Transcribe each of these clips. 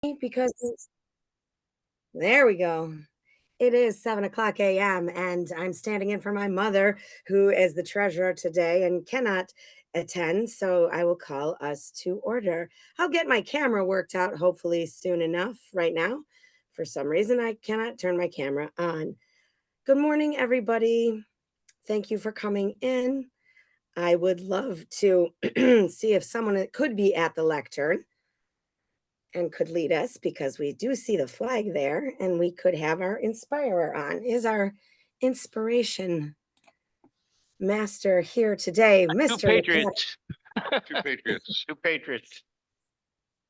because there we go. It is 7 o'clock a.m. and I'm standing in for my mother, who is the treasurer today and cannot attend. So I will call us to order. I'll get my camera worked out hopefully soon enough. Right now, for some reason, I cannot turn my camera on. Good morning, everybody. Thank you for coming in. I would love to see if someone that could be at the lectern and could lead us because we do see the flag there and we could have our inspirer on. Is our inspiration master here today, Two Mr. Patriots. Two Patriots. Two Patriots.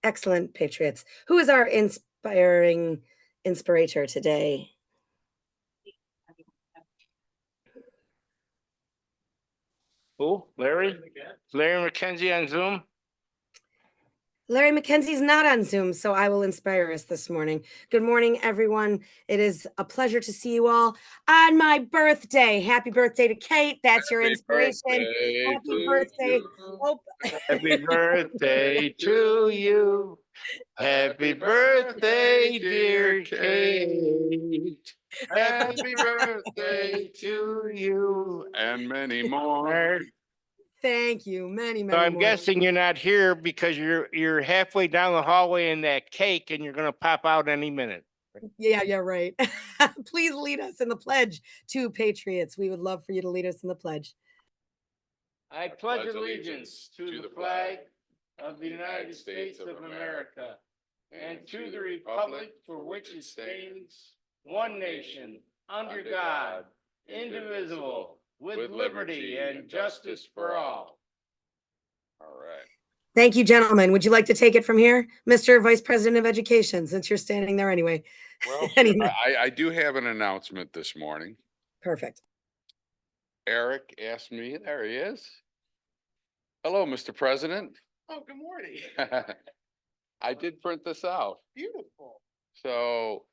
Excellent Patriots. Who is our inspiring inspirator today? Who? Larry? Larry McKenzie on Zoom? Larry McKenzie's not on Zoom, so I will inspire us this morning. Good morning, everyone. It is a pleasure to see you all on my birthday. Happy birthday to Kate. That's your inspiration. Happy birthday. Oh. Happy birthday to you. Happy birthday, dear Kate. Happy birthday to you. And many more. Thank you. Many, So many I'm more. guessing you're not here because you're halfway down the hallway in that cake and you're gonna pop out any minute. Yeah, right. Please lead us in the pledge to Patriots. We would love for you to lead us in the pledge. I pledge allegiance to the flag of the United States of America and to the republic for which it stands, one nation, under God, indivisible, with liberty and justice for all. All right. Thank you, gentlemen. Would you like to take it from here, Mr. Vice President of Education, since you're standing there anyway? Well, Anyway. I do have an announcement this morning. Perfect. Eric asked me, there he is. Hello, Mr. President. Oh, good morning. I did print this out. Beautiful. So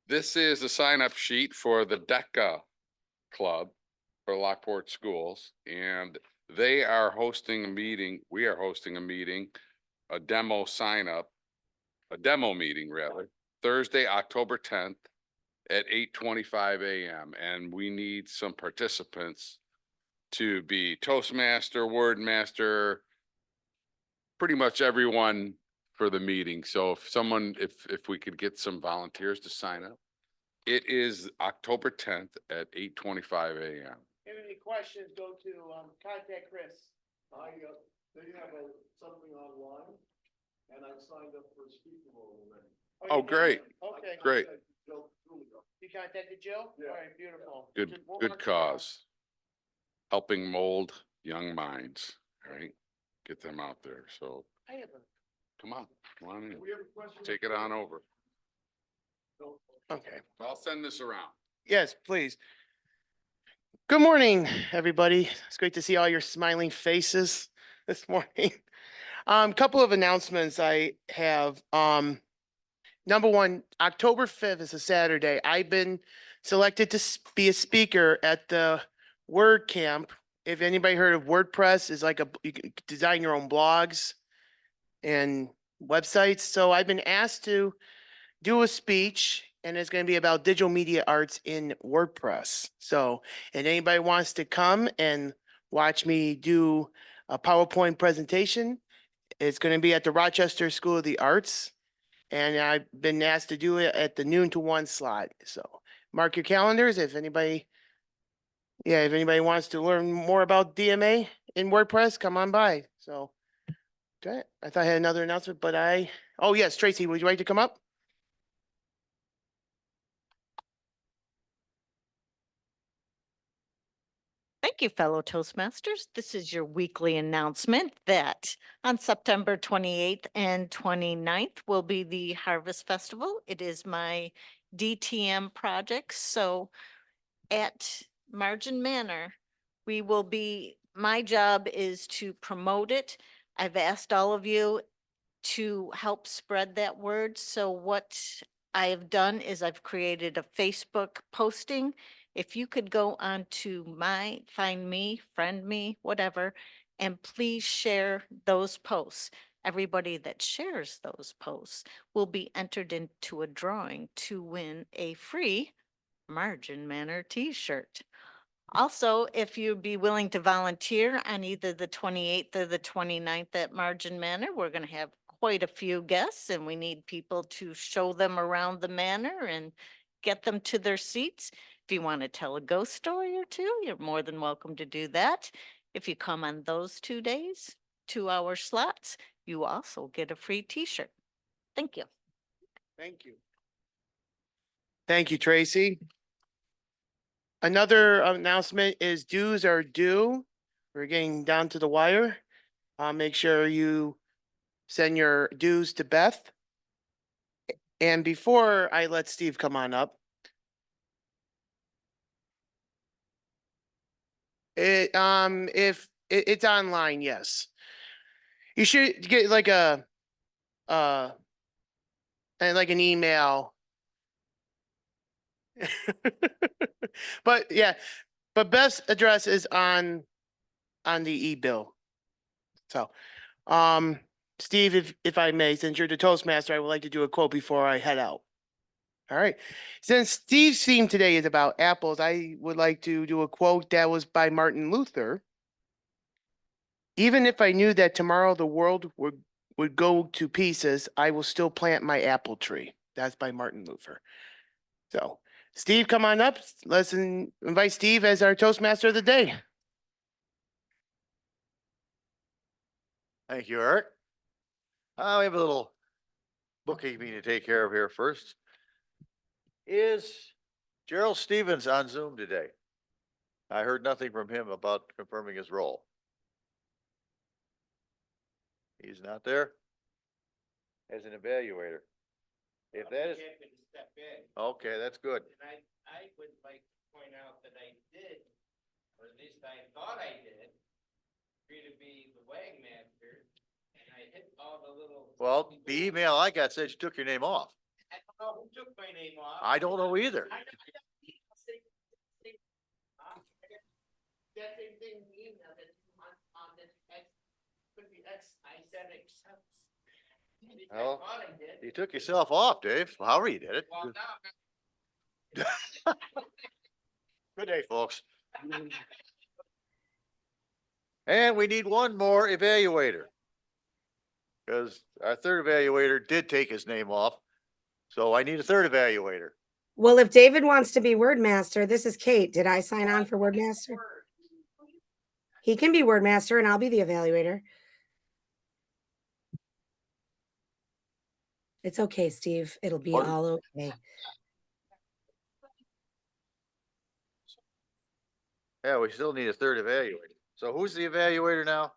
this is a sign-up sheet for the DECA Club for Lockport Schools, and they are hosting a meeting. We are hosting a meeting, a demo meeting rather, Thursday, October 10th at 8:25 a.m. And we need some participants to be Toastmaster, Wordmaster, pretty much everyone for the meeting. So if we could get some volunteers to sign up. It is October 10th at 8:25 a.m. If you have any questions, go to contact Chris. They have something online, and I signed up for a speaker role already. Oh, great. Okay. Great. You contacted Jill? Yeah. All right, beautiful. Good cause. Helping mold young minds, right? Get them out there. So I have come on in. We have a question. Take it on over. okay. I'll send this around. Yes, please. Good morning, everybody. It's great to see all your smiling faces this morning. Couple of announcements I have. Number one, October 5th is a Saturday. I've been selected to be a speaker at the Word Camp. If anybody heard of WordPress, is like you can design your own blogs and websites. So I've been asked to do a speech, and it's going to be about digital media arts in WordPress. So, and anybody wants to come and watch me do a PowerPoint presentation, it's going to be at the Rochester School of the Arts. And I've been asked to do it at the noon to 1 slot. So mark your calendars if anybody wants to learn more about DMA in WordPress, come on by. So, okay, I thought I had another announcement, but oh yes, Tracy, would you like to come up? Thank you, fellow Toastmasters. This is your weekly announcement that on September 28th and 29th will be the Harvest Festival. It is my DTM project. So at Margin Manor, my job is to promote it. I've asked all of you to help spread that word. So what I have done is I've created a Facebook posting. If you could go on to find me, friend me, whatever, and please share those posts. Everybody that shares those posts will be entered into a drawing to win a free Margin Manor t-shirt. Also, if you'd be willing to volunteer on either the 28th or the 29th at Margin Manor, we're going to have quite a few guests and we need people to show them around the manor and get them to their seats. If you want to tell a ghost story or two, you're more than welcome to do that. If you come on those 2 days, 2-hour slots, you also get a free t-shirt. Thank you. Thank you. Thank you, Tracy. Another announcement is dues are due. We're getting down to the wire. Make sure you send your dues to Beth. And before I let Steve come on up, if it's online, yes. You should get like and like an email. But yeah, but Beth's address is on the e-bill. So, Steve, if I may, since you're the Toastmaster, I would like to do a quote before I head out. All right. Since Steve's theme today is about apples, I would like to do a quote that was by Martin Luther. Even if I knew that tomorrow the world would go to pieces, I will still plant my apple tree. That's by Martin Luther. So, Steve, come on up. Let's invite Steve as our Toastmaster of the day. Thank you, Eric. We have a little bookkeeping to take care of here first. Is Gerald Stevens on Zoom today? I heard nothing from him about confirming his role. He's not there as an evaluator. If that is, okay, that's good. And I would like to point out that I did, or at least I thought I did, agree to be the WAG master, and I hit all the little. Well, the email I got said you took your name off. I don't know who took my name off. I don't know either. That same thing in the email that on this X, could be X, I said accept. I Well, thought I did. You took yourself off, Dave. However you did it. Well, now, Good day, folks. And we need one more evaluator. Because our third evaluator did take his name off. So I need a third evaluator. Well, if David wants to be Wordmaster, this is Kate. Did I sign on for Wordmaster? He can be Wordmaster and I'll be the evaluator. It's okay, Steve. It'll be What? all okay. Yeah, we still need a third evaluator. So who's the evaluator now?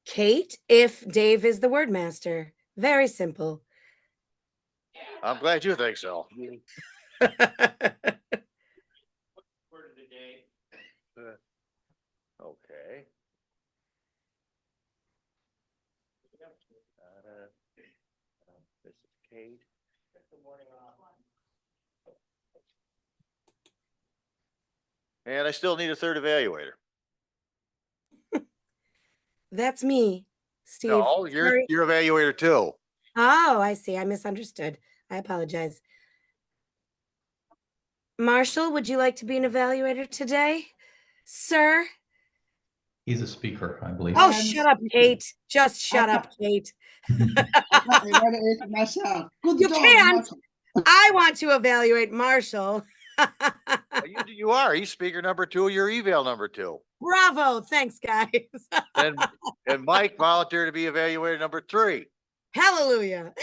Kate, if Dave is the Wordmaster. Very simple. I'm glad you think so. word of the day. Okay. This is Kate. And I still need a third evaluator. That's me, Steve. No, you're Sorry. evaluator too. Oh, I see. I misunderstood. I apologize. Marshall, would you like to be an evaluator today, sir? He's a speaker, I believe. Oh, shut up, Kate. Just shut up, Kate. Evaluate myself. Good You job, can't. Marshall. I want to evaluate Marshall. Well, you are. He's speaker number 2. You're eval number 2. Bravo. Thanks, guys. And Mike volunteered to be evaluator number 3. Hallelujah.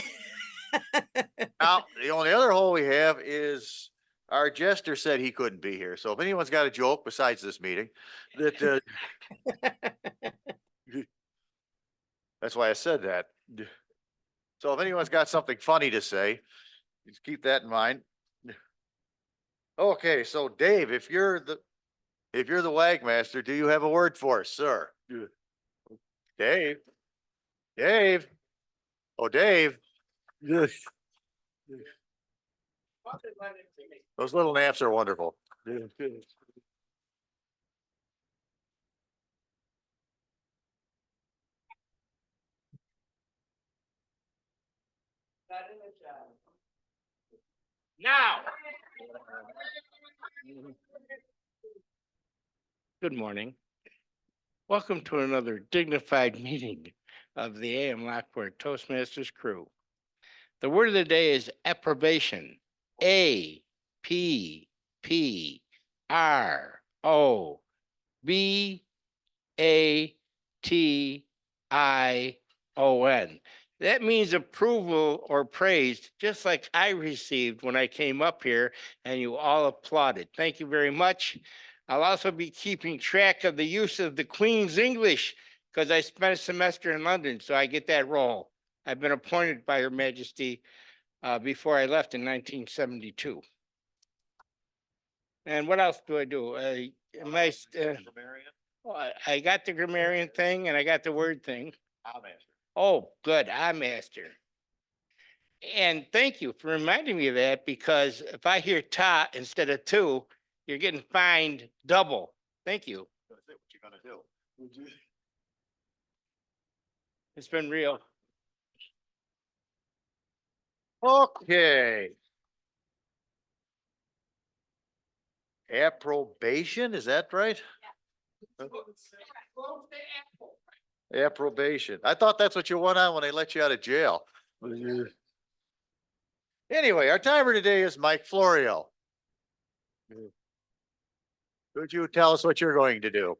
Now, the only other hole we have is our jester said he couldn't be here. So if anyone's got a joke besides this meeting, that that's why I said that. So if anyone's got something funny to say, just keep that in mind. Okay, so Dave, if you're the WAG master, do you have a word for us, sir? Dave? Dave? Oh, Dave? Those little naps are wonderful. Now. Good morning. Welcome to another dignified meeting of the AM Lockport Toastmasters crew. The word of the day is approbation. APPROBATION. That means approval or praise, just like I received when I came up here and you all applauded. Thank you very much. I'll also be keeping track of the use of the Queen's English because I spent a semester in London, so I get that role. I've been appointed by Her Majesty before I left in 1972. And what else do I do? I got the grammarian thing and I got the word thing. Oh, good. I'm master. And thank you for reminding me of that, because if I hear ta instead of two, you're getting fined double. Thank you. What you gonna do? It's been real. Okay. Approbation, is that right? Approbation. I thought that's what you went on when they let you out of jail. Anyway, our timer today is Mike Florio. Could you tell us what you're going to do?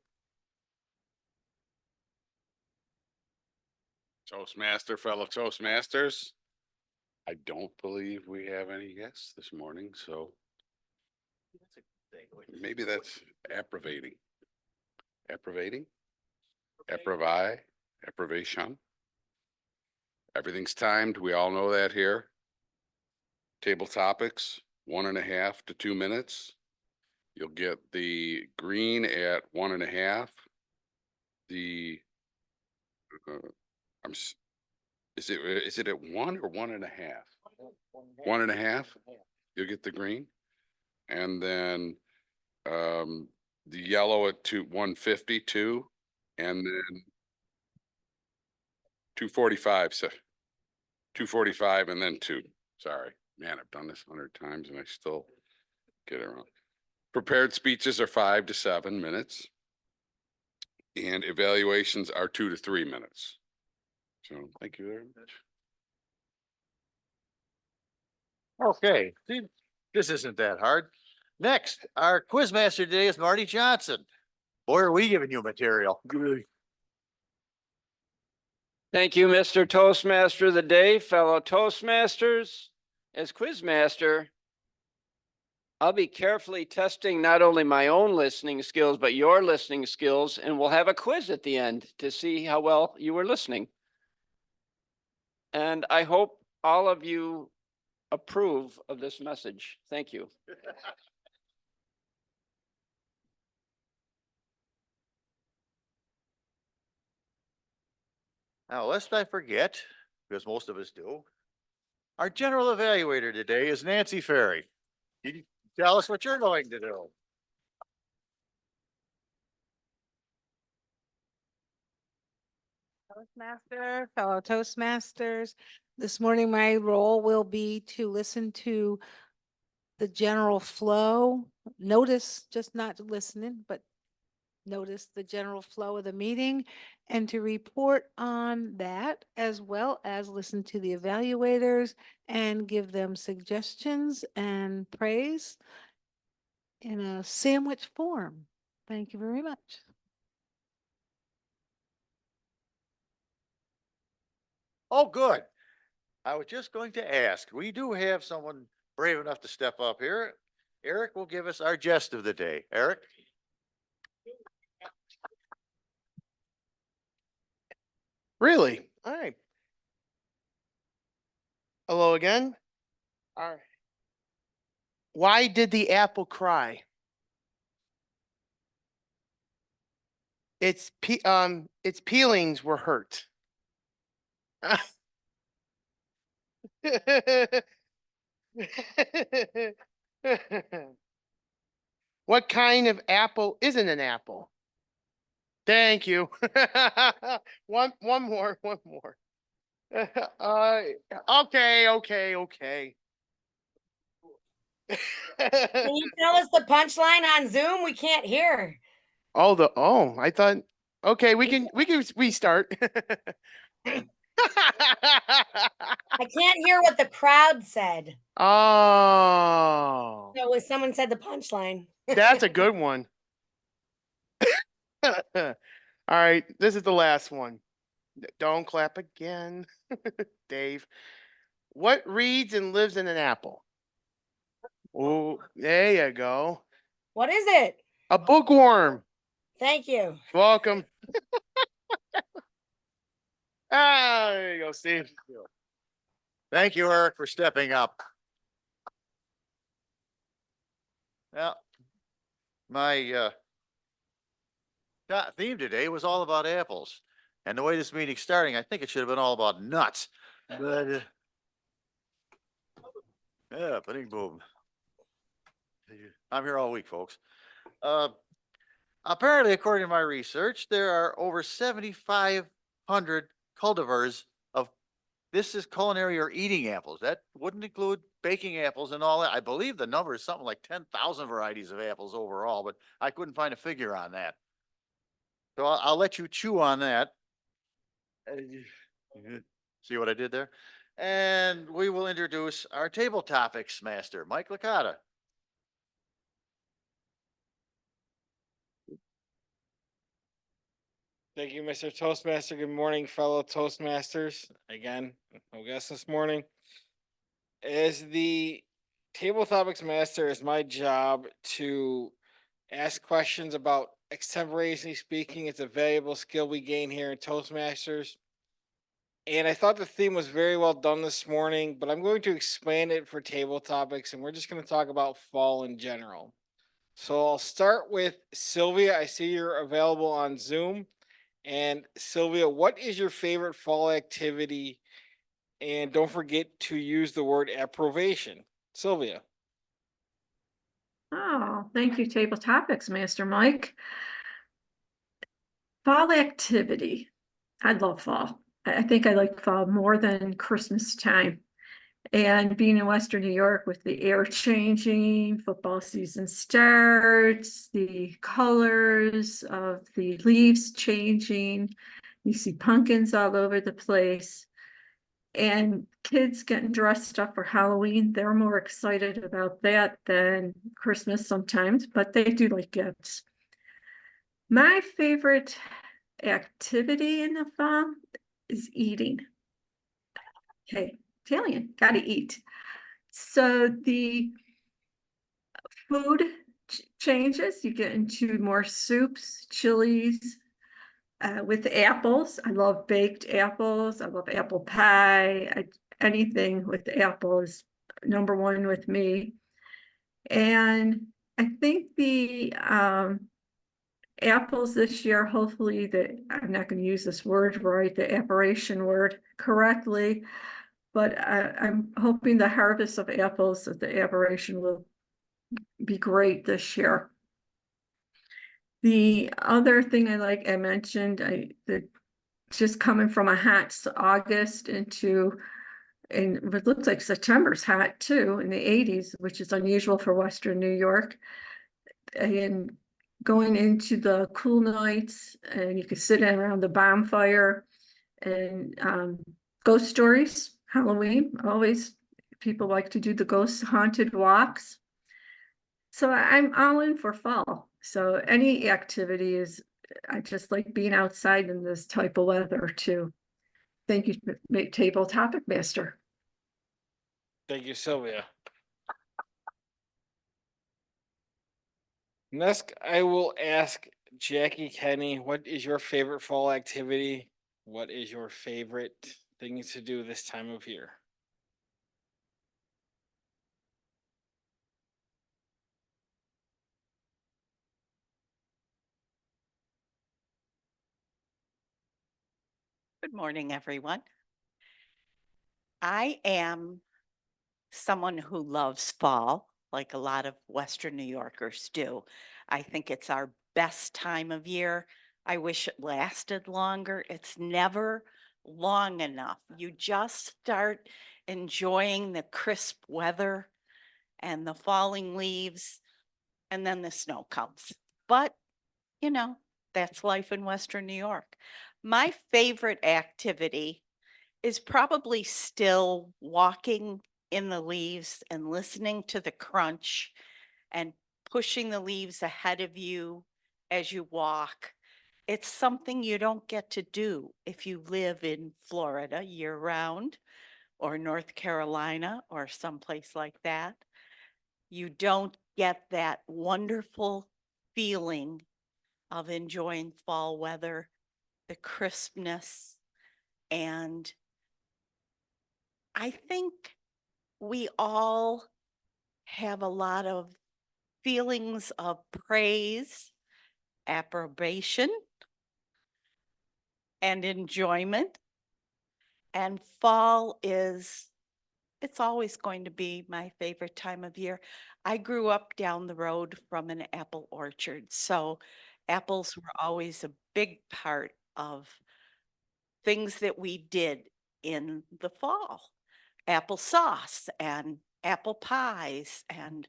Toastmaster, fellow Toastmasters. I don't believe we have any guests this morning, so maybe that's approvating. Approvating? Approbation. Everything's timed. We all know that here. Table topics, 1.5 to 2 minutes. You'll get the green at 1.5. The, is it at 1 or 1.5? 1.5? You'll get the green. And then, the yellow at 152, and then 245, so 245 and then 2. Sorry, man, I've done this 100 times and I still get it wrong. Prepared speeches are 5 to 7 minutes. And evaluations are 2 to 3 minutes. So thank you very much. Okay, see, this isn't that hard. Next, our quiz master today is Marty Johnson. Boy, are we giving you material. Thank you, Mr. Toastmaster of the Day, fellow Toastmasters. As Quizmaster, I'll be carefully testing not only my own listening skills, but your listening skills, and we'll have a quiz at the end to see how well you were listening. And I hope all of you approve of this message. Thank you. Now, lest I forget, because most of us do, our general evaluator today is Nancy Ferry. Can you tell us what you're going to do? Toastmaster, fellow Toastmasters, this morning my role will be to listen to the general flow. Notice, just not listening, but notice the general flow of the meeting and to report on that, as well as listen to the evaluators and give them suggestions and praise in a sandwich form. Thank you very much. Oh, good. I was just going to ask, we do have someone brave enough to step up here. Eric will give us our jest of the day. Eric? Really? All right. Hello again. All right. Why did the apple cry? Its peelings were hurt. What kind of apple isn't an apple? Thank you. One more. Okay. Can you tell us the punchline on Zoom? We can't hear. I thought, okay, we can restart. I can't hear what the crowd said. Oh, So was someone said the punchline. that's a good one. All right, this is the last one. Don't clap again, Dave. What reads and lives in an apple? Oh, there you go. What is it? A bookworm. Thank you. Welcome. There you go, Steve. Thank you, Eric, for stepping up. Now, my theme today was all about apples. And the way this meeting's starting, I think it should have been all about nuts. But yeah, pudding boom. I'm here all week, folks. Apparently, according to my research, there are over 7,500 cultivars of this is culinary or eating apples. That wouldn't include baking apples and all that. I believe the number is something like 10,000 varieties of apples overall, but I couldn't find a figure on that. So I'll let you chew on that. See what I did there? And we will introduce our table topics master, Mike Licata. Thank you, Mr. Toastmaster. Good morning, fellow Toastmasters. Again, no guest this morning. As the table topics master, it's my job to ask questions about extemporaneously speaking. It's a valuable skill we gain here in Toastmasters. And I thought the theme was very well done this morning, but I'm going to expand it for table topics, and we're just going to talk about fall in general. So I'll start with Sylvia. I see you're available on Zoom. And Sylvia, what is your favorite fall activity? And don't forget to use the word approbation. Sylvia. Oh, thank you, Table Topics, Master Mike. Fall activity. I love fall. I think I like fall more than Christmas time. And being in Western New York with the air changing, football season starts, the colors of the leaves changing. You see pumpkins all over the place. And kids getting dressed up for Halloween, they're more excited about that than Christmas sometimes, but they do like gifts. My favorite activity in the fall is eating. Okay, Italian, gotta eat. So the food changes, you get into more soups, chilies, with apples. I love baked apples. I love apple pie. Anything with apple is number one with me. And I think the apples this year, hopefully I'm not going to use this word right, the apparition word correctly, but I'm hoping the harvest of apples of the apparition will be great this year. The other thing I mentioned, just coming from a hot August into, and it looks like September's hot too, in the 80s, which is unusual for Western New York. And going into the cool nights, and you could sit around the bonfire and ghost stories, Halloween, always people like to do the ghost haunted walks. So I'm all in for fall. So any activity I just like being outside in this type of weather too. Thank you, Table Topic Master. Thank you, Sylvia. Next, I will ask Jackie Kenny, what is your favorite fall activity? What is your favorite things to do this time of year? Good morning, everyone. I am someone who loves fall, like a lot of Western New Yorkers do. I think it's our best time of year. I wish it lasted longer. It's never long enough. You just start enjoying the crisp weather and the falling leaves, and then the snow comes. But, you know, that's life in Western New York. My favorite activity is probably still walking in the leaves and listening to the crunch and pushing the leaves ahead of you as you walk. It's something you don't get to do if you live in Florida year round or North Carolina or someplace like that. You don't get that wonderful feeling of enjoying fall weather, the crispness. And I think we all have a lot of feelings of praise, approbation, and enjoyment. And fall is, it's always going to be my favorite time of year. I grew up down the road from an apple orchard, so apples were always a big part of things that we did in the fall. Apple sauce and apple pies and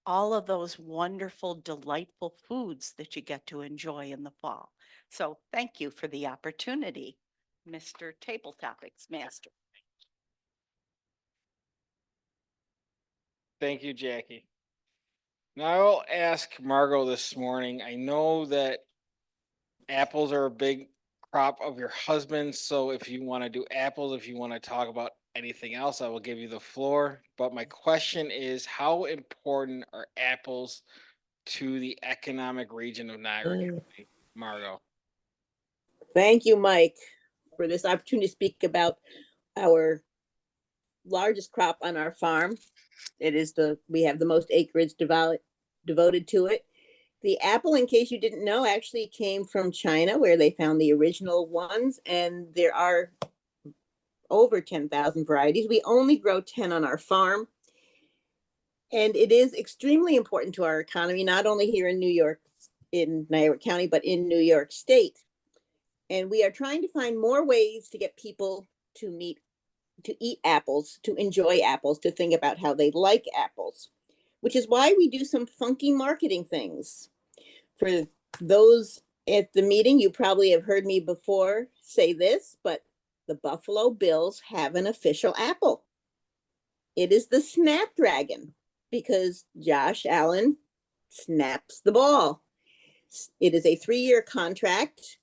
all of those wonderful, delightful foods that you get to enjoy in the fall. So thank you for the opportunity, Mr. Table Topics Master. Thank you, Jackie. Now I will ask Margot this morning. I know that apples are a big crop of your husband, so if you want to do apples, if you want to talk about anything else, I will give you the floor. But my question is, how important are apples to the economic region of Niagara County? Margot. Thank you, Mike, for this opportunity to speak about our largest crop on our farm. We have the most acreage devoted to it. The apple, in case you didn't know, actually came from China, where they found the original ones, and there are over 10,000 varieties. We only grow 10 on our farm. And it is extremely important to our economy, not only here in New York, in Niagara County, but in New York State. And we are trying to find more ways to get people to eat apples, to enjoy apples, to think about how they like apples, which is why we do some funky marketing things. For those at the meeting, you probably have heard me before say this, but the Buffalo Bills have an official apple. It is the Snapdragon, because Josh Allen snaps the ball. It is a 3-year contract,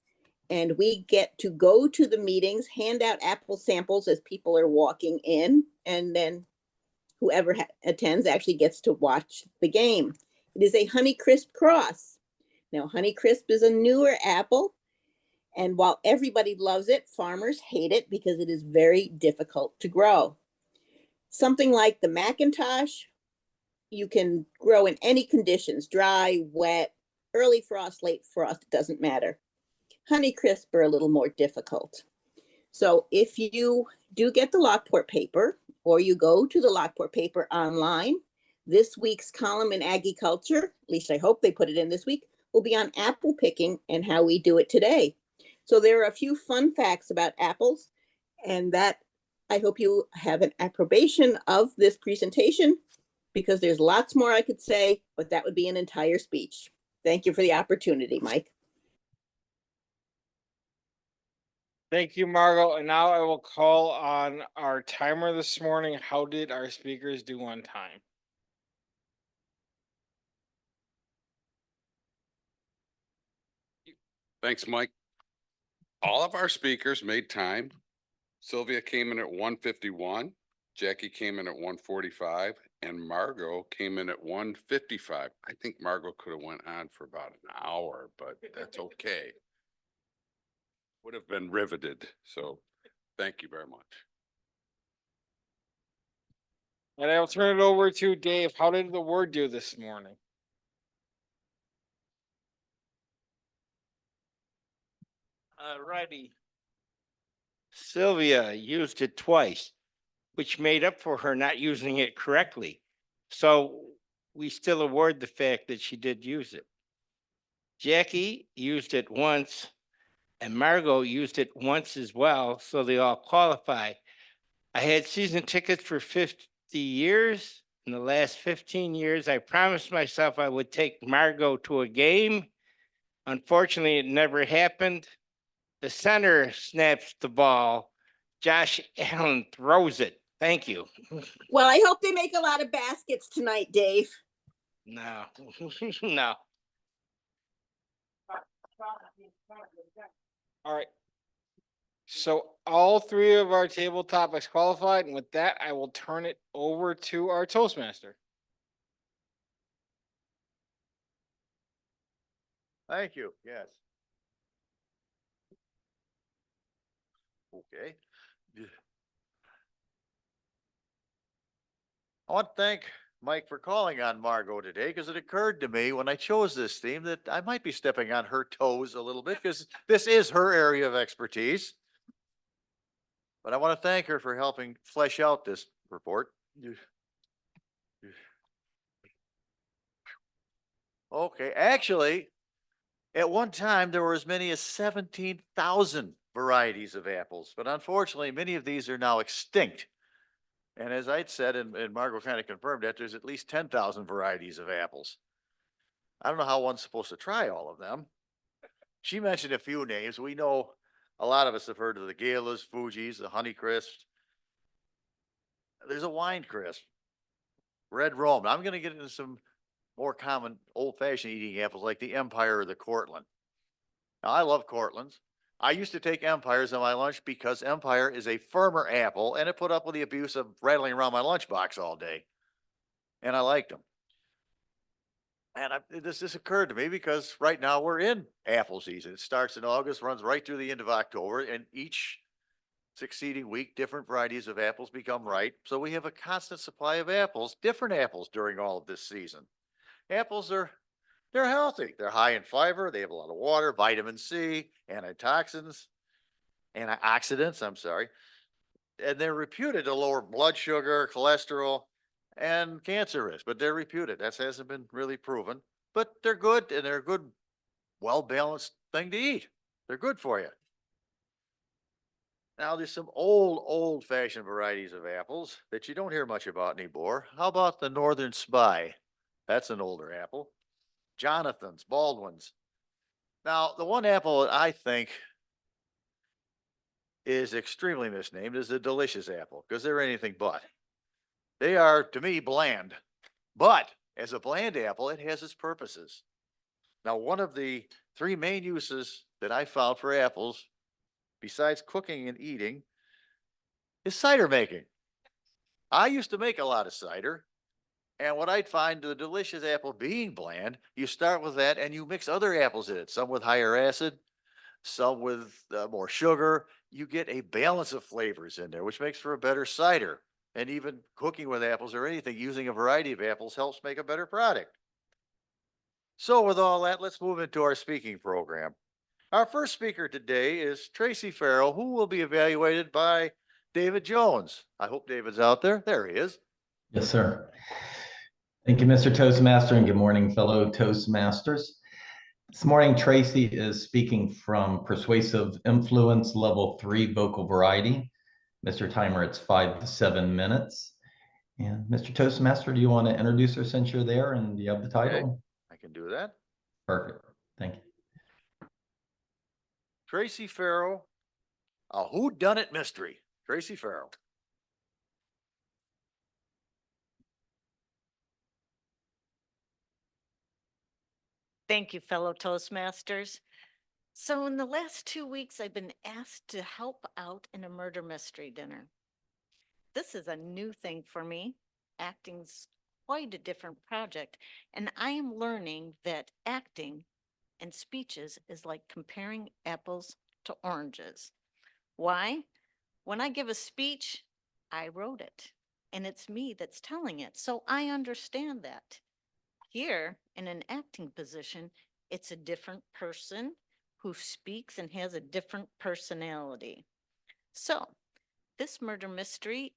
and we get to go to the meetings, hand out apple samples as people are walking in, and then whoever attends actually gets to watch the game. It is a Honeycrisp cross. Now, Honeycrisp is a newer apple, and while everybody loves it, farmers hate it because it is very difficult to grow. Something like the Macintosh, you can grow in any conditions, dry, wet, early frost, late frost, it doesn't matter. Honeycrisp are a little more difficult. So if you do get the Lockport paper, or you go to the Lockport paper online, this week's column in agriculture, at least I hope they put it in this week, will be on apple picking and how we do it today. So there are a few fun facts about apples, and that I hope you have an approbation of this presentation, because there's lots more I could say, but that would be an entire speech. Thank you for the opportunity, Mike. Thank you, Margot. And now I will call on our timer this morning. How did our speakers do on time? Thanks, Mike. All of our speakers made time. Sylvia came in at 1:51, Jackie came in at 1:45, and Margot came in at 1:55. I think Margot could have went on for about an hour, but that's okay. Would have been riveted. So thank you very much. And I'll turn it over to Dave. How did the word do this morning? Alrighty. Sylvia used it twice, which made up for her not using it correctly. So we still award the fact that she did use it. Jackie used it once, And Margot used it once as well, so they all qualify. I had season tickets for 50 years. In the last 15 years, I promised myself I would take Margot to a game. Unfortunately, it never happened. The center snaps the ball. Josh Allen throws it. Thank you. Well, I hope they make a lot of baskets tonight, Dave. No, no. All right. So all three of our table topics qualified, and with that, I will turn it over to our Toastmaster. Thank you, yes. Okay. I want to thank Mike for calling on Margot today, because it occurred to me when I chose this theme that I might be stepping on her toes a little bit, because this is her area of expertise. But I want to thank her for helping flesh out this report. Okay, actually, at one time, there were as many as 17,000 varieties of apples, but unfortunately, many of these are now extinct. And as I'd said, and Margot kind of confirmed that, there's at least 10,000 varieties of apples. I don't know how one's supposed to try all of them. She mentioned a few names. We know a lot of us have heard of the Galas, Fuji's, the Honeycrisp. There's a wine crisp, Red Rome. I'm going to get into some more common old-fashioned eating apples like the Empire or the Cortland. Now, I love Cortlands. I used to take Empires on my lunch because Empire is a firmer apple and it put up with the abuse of rattling around my lunchbox all day. And I liked them. And this occurred to me because right now we're in apple season. It starts in August, runs right through the end of October, and each succeeding week, different varieties of apples become ripe. So we have a constant supply of apples, different apples during all of this season. Apples they're healthy. They're high in fiber. They have a lot of water, vitamin C, antioxidants, I'm sorry. And they're reputed to lower blood sugar, cholesterol, and cancer risk, but they're reputed. That hasn't been really proven, but they're good, and they're a good, well-balanced thing to eat. They're good for you. Now, there's some old-fashioned varieties of apples that you don't hear much about anymore. How about the Northern Spy? That's an older apple. Jonathan's, Baldwin's. Now, the one apple that I think is extremely misnamed is the delicious apple, because they're anything but. They are, to me, bland. But as a bland apple, it has its purposes. Now, one of the three main uses that I found for apples, besides cooking and eating, is cider making. I used to make a lot of cider. And what I'd find, the delicious apple being bland, you start with that and you mix other apples in it, some with higher acid, some with more sugar. You get a balance of flavors in there, which makes for a better cider. And even cooking with apples or anything, using a variety of apples helps make a better product. So with all that, let's move into our speaking program. Our first speaker today is Tracy Farrell, who will be evaluated by David Jones. I hope David's out there. There he is. Yes, sir. Thank you, Mr. Toastmaster, and good morning, fellow Toastmasters. This morning, Tracy is speaking from Persuasive Influence Level 3 Vocal Variety. Mr. Timer, it's 5 to 7 minutes. And Mr. Toastmaster, do you want to introduce her since you're there and you have the title? Okay, I can do that. Perfect. Thank you. Tracy Farrell, a whodunit mystery. Tracy Farrell. Thank you, fellow Toastmasters. So in the last 2 weeks, I've been asked to help out in a murder mystery dinner. This is a new thing for me. Acting's quite a different project, and I am learning that acting and speeches is like comparing apples to oranges. Why? When I give a speech, I wrote it, and it's me that's telling it, so I understand that. Here, in an acting position, it's a different person who speaks and has a different personality. So, this murder mystery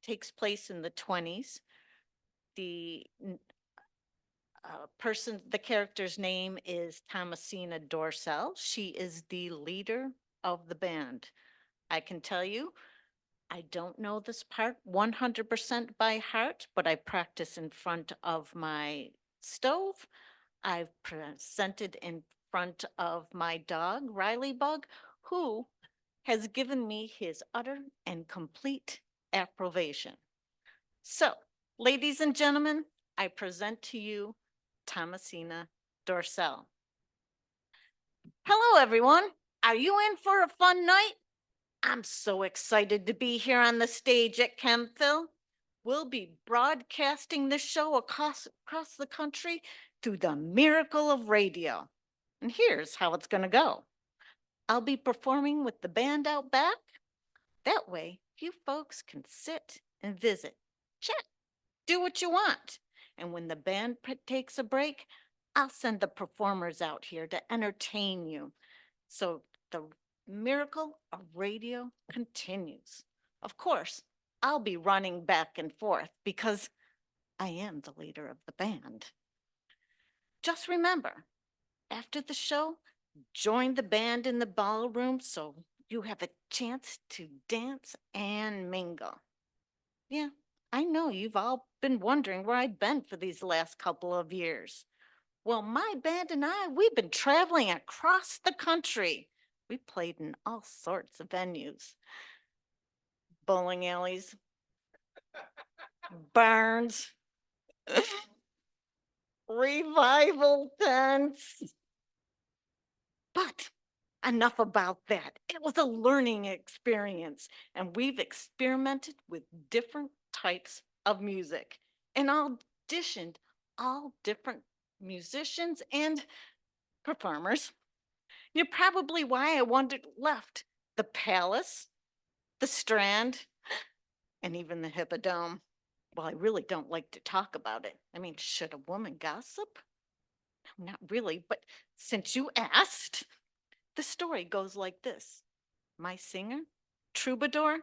takes place in the 20s. The character's name is Thomasina Dorsell. She is the leader of the band. I can tell you, I don't know this part 100% by heart, but I practice in front of my stove. I've presented in front of my dog, Riley Bug, who has given me his utter and complete approbation. So, ladies and gentlemen, I present to you Thomasina Dorsell. Hello, everyone. Are you in for a fun night? I'm so excited to be here on the stage at Chemphil. We'll be broadcasting this show across the country through the miracle of radio. And here's how it's going to go. I'll be performing with the band out back. That way, you folks can sit and visit, chat, do what you want. And when the band takes a break, I'll send the performers out here to entertain you. So the miracle of radio continues. Of course, I'll be running back and forth because I am the leader of the band. Just remember, after the show, join the band in the ballroom so you have a chance to dance and mingle. Yeah, I know you've all been wondering where I've been for these last couple of years. Well, my band and we've been traveling across the country. We played in all sorts of venues. Bowling alleys, barns, revival tents. But enough about that. It was a learning experience, and we've experimented with different types of music and auditioned all different musicians and performers. You're probably why I wandered left the Palace, the Strand, and even the Hippodrome. Well, I really don't like to talk about it. I mean, should a woman gossip? No, not really, but since you asked, the story goes like this. My singer, Troubadour,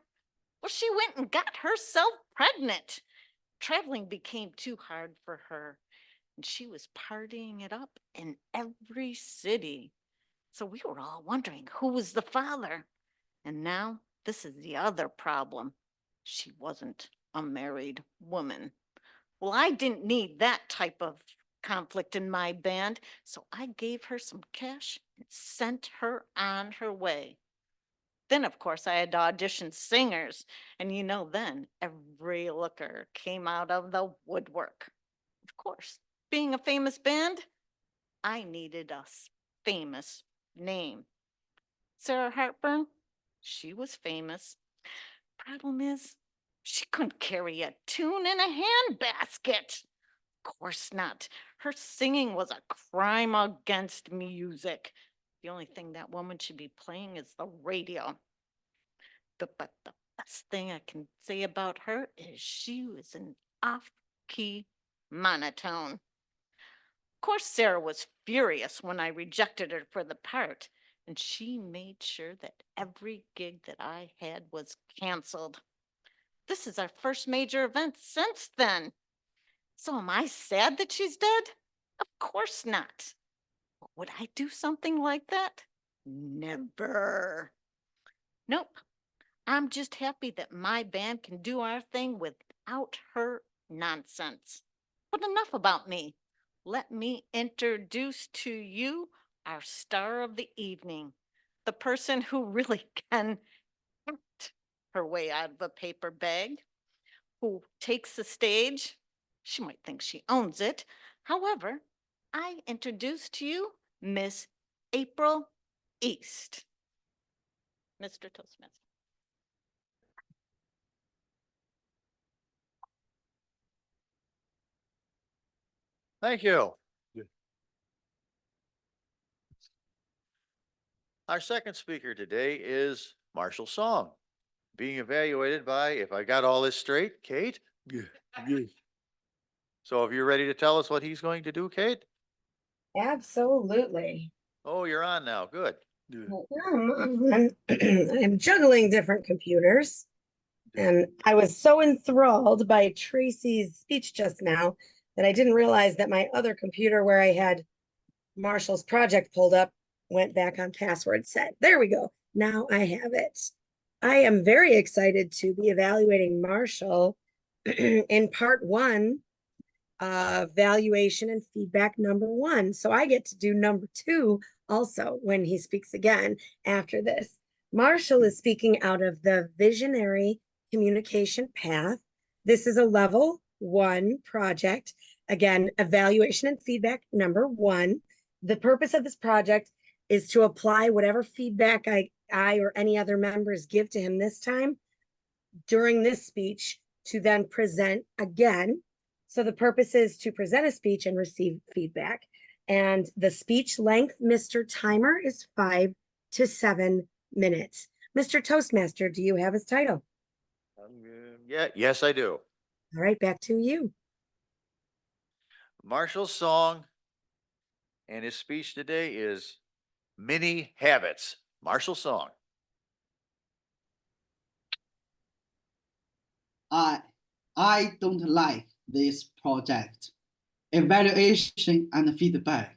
well, she went and got herself pregnant. Traveling became too hard for her, and she was partying it up in every city. So we were all wondering who was the father. And now this is the other problem. She wasn't a married woman. Well, I didn't need that type of conflict in my band, so I gave her some cash and sent her on her way. Then, of course, I had to audition singers, and then every looker came out of the woodwork. Of course, being a famous band, I needed a famous name. Sarah Hartburn, she was famous. Problem is, she couldn't carry a tune in a handbasket. Of course not. Her singing was a crime against music. The only thing that woman should be playing is the radio. But the best thing I can say about her is she was an off-key monotone. Of course, Sarah was furious when I rejected her for the part, and she made sure that every gig that I had was canceled. This is our first major event since then. So am I sad that she's dead? Of course not. But would I do something like that? Never. Nope. I'm just happy that my band can do our thing without her nonsense. But enough about me. Let me introduce to you our star of the evening, the person who really can act her way out of a paper bag, who takes the stage. She might think she owns it. However, I introduce to you Miss April East. Mr. Toastmaster. Thank you. Our second speaker today is Marshall Song, being evaluated by, if I got all this straight, Kate? So if you're ready to tell us what he's going to do, Kate? Absolutely. Oh, you're on now. Good. I'm juggling different computers, and I was so enthralled by Tracy's speech just now that I didn't realize that my other computer where I had Marshall's project pulled up went back on password set. There we go. Now I have it. I am very excited to be evaluating Marshall in part one, valuation and feedback number one. So I get to do number two also when he speaks again after this. Marshall is speaking out of the visionary communication path. This is a level one project. Again, evaluation and feedback number one. The purpose of this project is to apply whatever feedback I or any other members give to him this time during this speech to then present again. So the purpose is to present a speech and receive feedback. And the speech length, Mr. Timer, is 5 to 7 minutes. Mr. Toastmaster, do you have his title? Yes, I do. All right, back to you. Marshall's song and his speech today is Many Habits. Marshall's song. I don't like this project. Evaluation and feedback.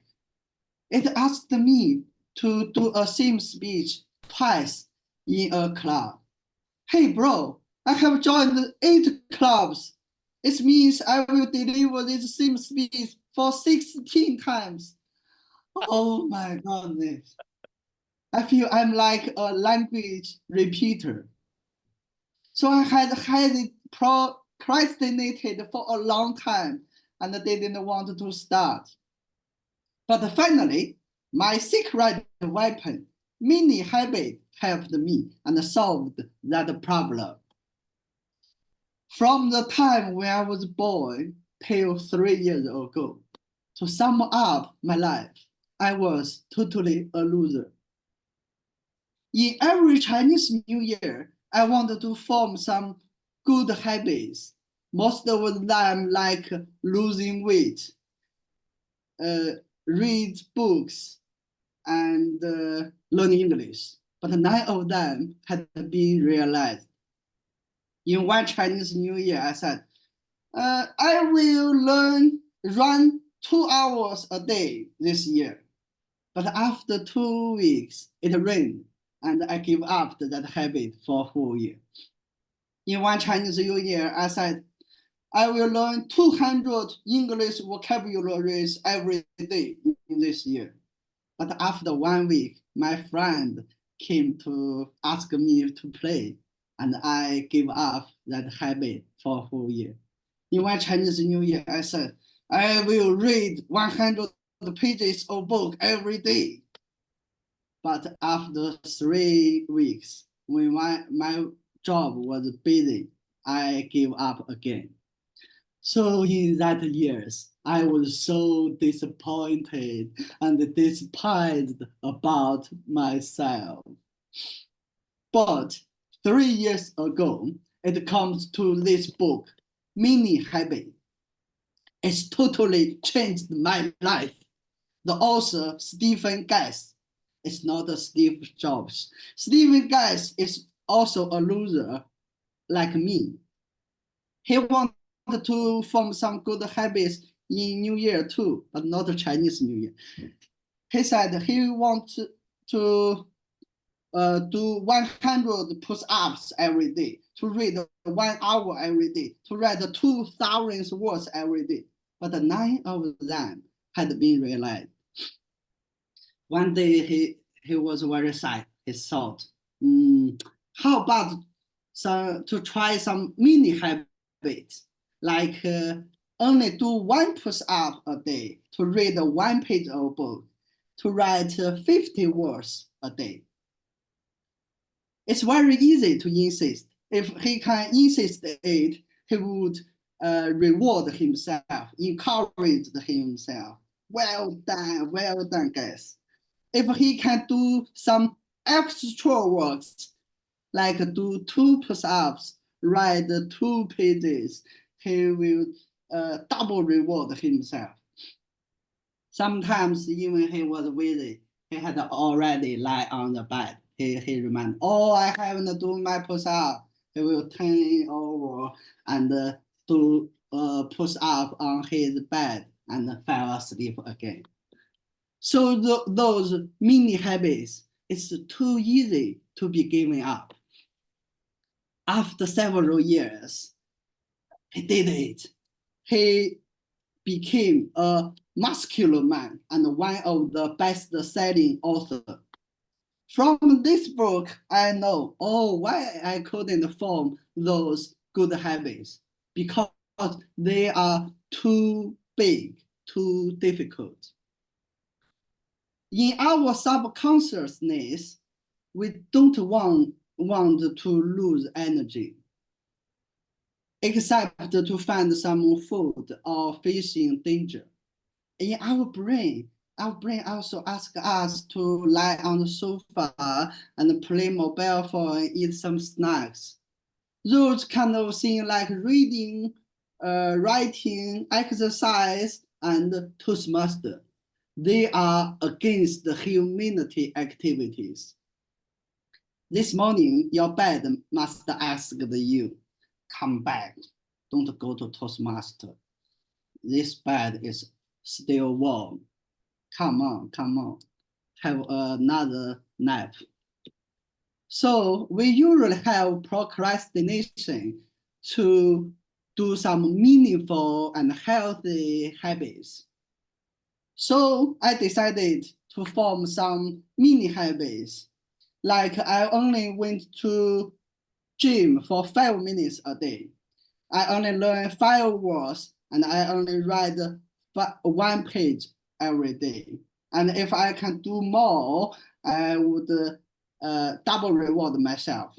It asked me to do a same speech twice in a club. Hey bro, I have joined 8 clubs. It means I will deliver this same speech for 16 times. Oh my goodness. I feel I'm like a language repeater. So I had it procrastinated for a long time and didn't want to start. But finally, my secret weapon, mini habit, helped me and solved that problem. From the time when I was born till 3 years ago, to sum up my life, I was totally a loser. In every Chinese New Year, I wanted to form some good habits. Most of them like losing weight, read books, and learn English. But none of them had been realized. In one Chinese New Year, I said, I will run 2 hours a day this year. But after 2 weeks, it rained, and I gave up that habit for a whole year. In one Chinese New Year, I said, I will learn 200 English vocabularies every day in this year. But after 1 week, my friend came to ask me to play, and I gave up that habit for a whole year. In one Chinese New Year, I said, I will read 100 pages of book every day. But after 3 weeks, when my job was busy, I gave up again. So in that years, I was so disappointed and despised about myself. But 3 years ago, it comes to this book, Mini Habit. It's totally changed my life. The author, Stephen Guest, is not a Steve Jobs. Stephen Guest is also a loser like me. He wanted to form some good habits in New Year too, but not a Chinese New Year. He said he wants to do 100 push-ups every day, to read 1 hour every day, to read 2,000 words every day. But none of them had been realized. One day he was very sad. He thought, how about to try some mini habits, like only do 1 push-up a day, to read 1 page of a book, to write 50 words a day. It's very easy to insist. If he can insist it, he would reward himself, encourage himself. Well done, guys. If he can do some extra works, like do 2 push-ups, write 2 pages, he will double reward himself. Sometimes even he was busy, he had already lie on the bed. He remembered, oh, I haven't done my push-up. He will turn over and do push up on his bed and fell asleep again. So those mini habits, it's too easy to be given up. After several years, he did it. He became a muscular man and one of the best-selling authors. From this book, I know, why I couldn't form those good habits, because they are too big, too difficult. In our subconsciousness, we don't want to lose energy, except to find some food or facing danger. In our brain also asks us to lie on the sofa and play mobile phone, eat some snacks. Those kind of things like reading, writing, exercise, and Toastmaster, they are against the humanity activities. This morning, your bed must ask you, come back, don't go to Toastmaster. This bed is still warm. Come on, have another nap. So we usually have procrastination to do some meaningful and healthy habits. So I decided to form some mini habits. Like I only went to gym for 5 minutes a day. I only learn 5 words and I only read 1 page every day. And if I can do more, I would double reward myself.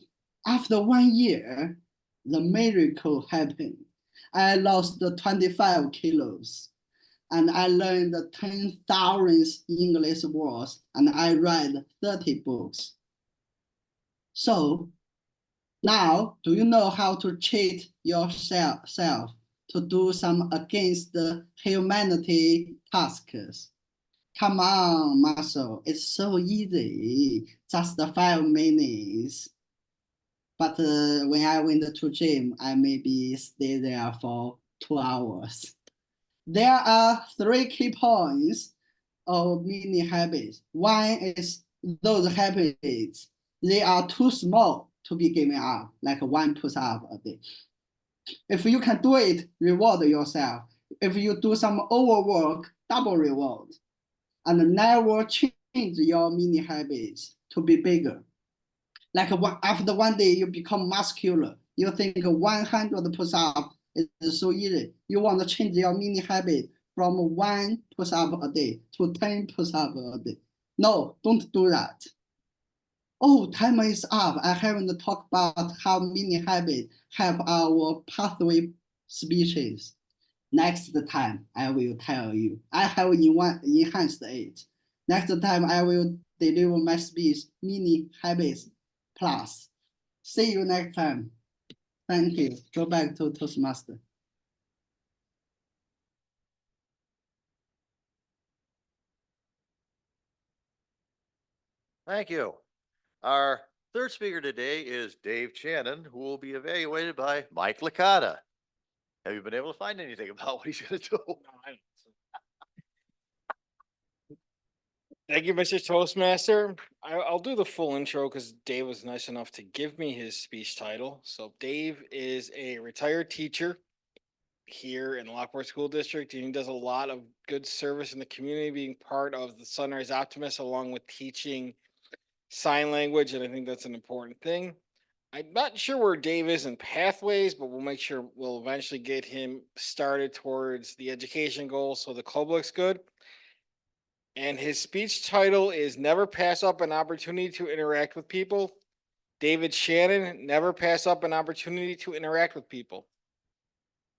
After 1 year, the miracle happened. I lost 25 kilos and I learned 10,000 English words and I read 30 books. So now, do you know how to cheat yourself to do some against the humanity tasks? Come on, Marshall, it's so easy, just 5 minutes. But when I went to gym, I maybe stay there for 2 hours. There are 3 key points of mini habits. One is those habits, they are too small to be given up, like 1 push-up a day. If you can do it, reward yourself. If you do some overwork, double reward. And never change your mini habits to be bigger. Like after 1 day, you become muscular. You think 100 push-up is so easy. You want to change your mini habit from 1 push-up a day to 10 push-up a day. No, don't do that. Oh, time is up. I haven't talked about how mini habits help our pathway species. Next time, I will tell you. I have enhanced it. Next time, I will deliver my speech, Mini Habits Plus. See you next time. Thank you. Go back to Toastmaster. Thank you. Our third speaker today is Dave Channon, who will be evaluated by Mike Licata. Have you been able to find anything about what he's going to do? Thank you, Mr. Toastmaster. I'll do the full intro because Dave was nice enough to give me his speech title. So Dave is a retired teacher here in the Lockport School District, and he does a lot of good service in the community, being part of the Sunrise Optimists, along with teaching sign language, and I think that's an important thing. I'm not sure where Dave is in pathways, but we'll make sure we'll eventually get him started towards the education goals so the club looks good. And his speech title is Never Pass Up an Opportunity to Interact with People. David Shannon, never pass up an opportunity to interact with people.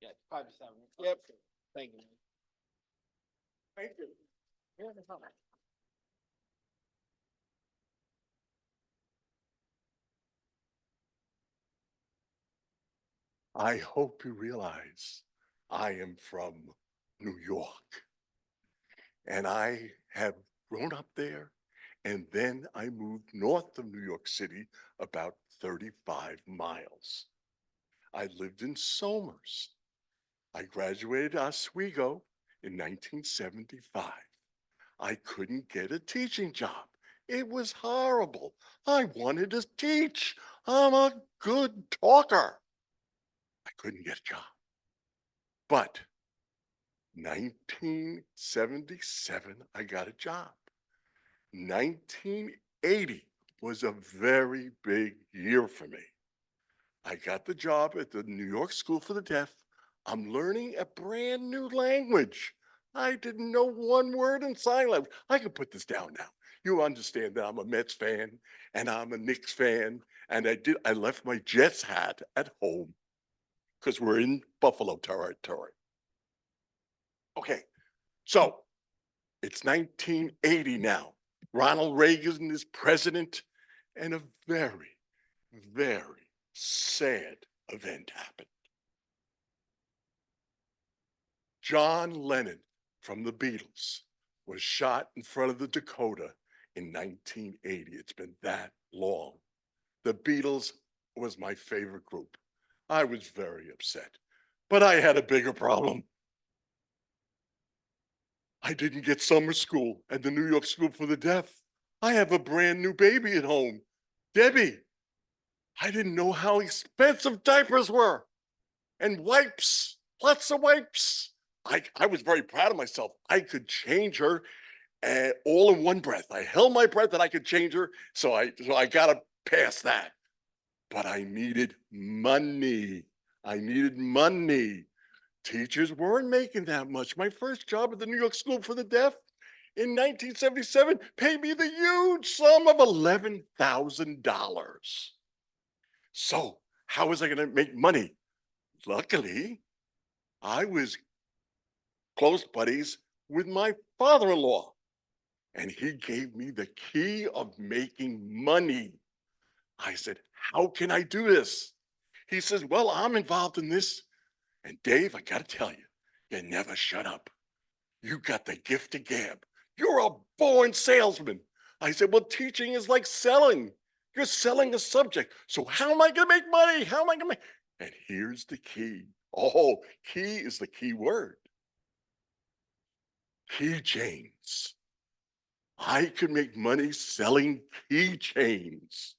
Yeah, 5 to 7. Yep. Thank you. Thank you. Yeah, no problem. I hope you realize I am from New York. And I have grown up there. And then I moved north of New York City about 35 miles. I lived in Somers. I graduated Oswego in 1975. I couldn't get a teaching job. It was horrible. I wanted to teach. I'm a good talker. I couldn't get a job. But 1977, I got a job. 1980 was a very big year for me. I got the job at the New York School for the Deaf. I'm learning a brand new language. I didn't know one word in sign language. I can put this down now. You understand that I'm a Mets fan and I'm a Knicks fan. And I left my Jets hat at home because we're in Buffalo territory. Okay, so it's 1980 now. Ronald Reagan is president, and a very, very sad event happened. John Lennon from the Beatles was shot in front of the Dakota in 1980. It's been that long. The Beatles was my favorite group. I was very upset, but I had a bigger problem. I didn't get summer school at the New York School for the Deaf. I have a brand new baby at home, Debbie. I didn't know how expensive diapers were and wipes, lots of wipes. I was very proud of myself. I could change her all in one breath. I held my breath and I could change her. So I got to pass that. But I needed money. I needed money. Teachers weren't making that much. My first job at the New York School for the Deaf in 1977 paid me the huge sum of $11,000. So how was I going to make money? Luckily, I was close buddies with my father-in-law, and he gave me the key of making money. I said, how can I do this? He says, well, I'm involved in this. And Dave, I got to tell you, you never shut up. You got the gift of gab. You're a born salesman. I said, well, teaching is like selling. You're selling a subject. So how am I going to make money? How am I going to make? And here's the key. Oh, key is the key word. Keychains. I could make money selling keychains.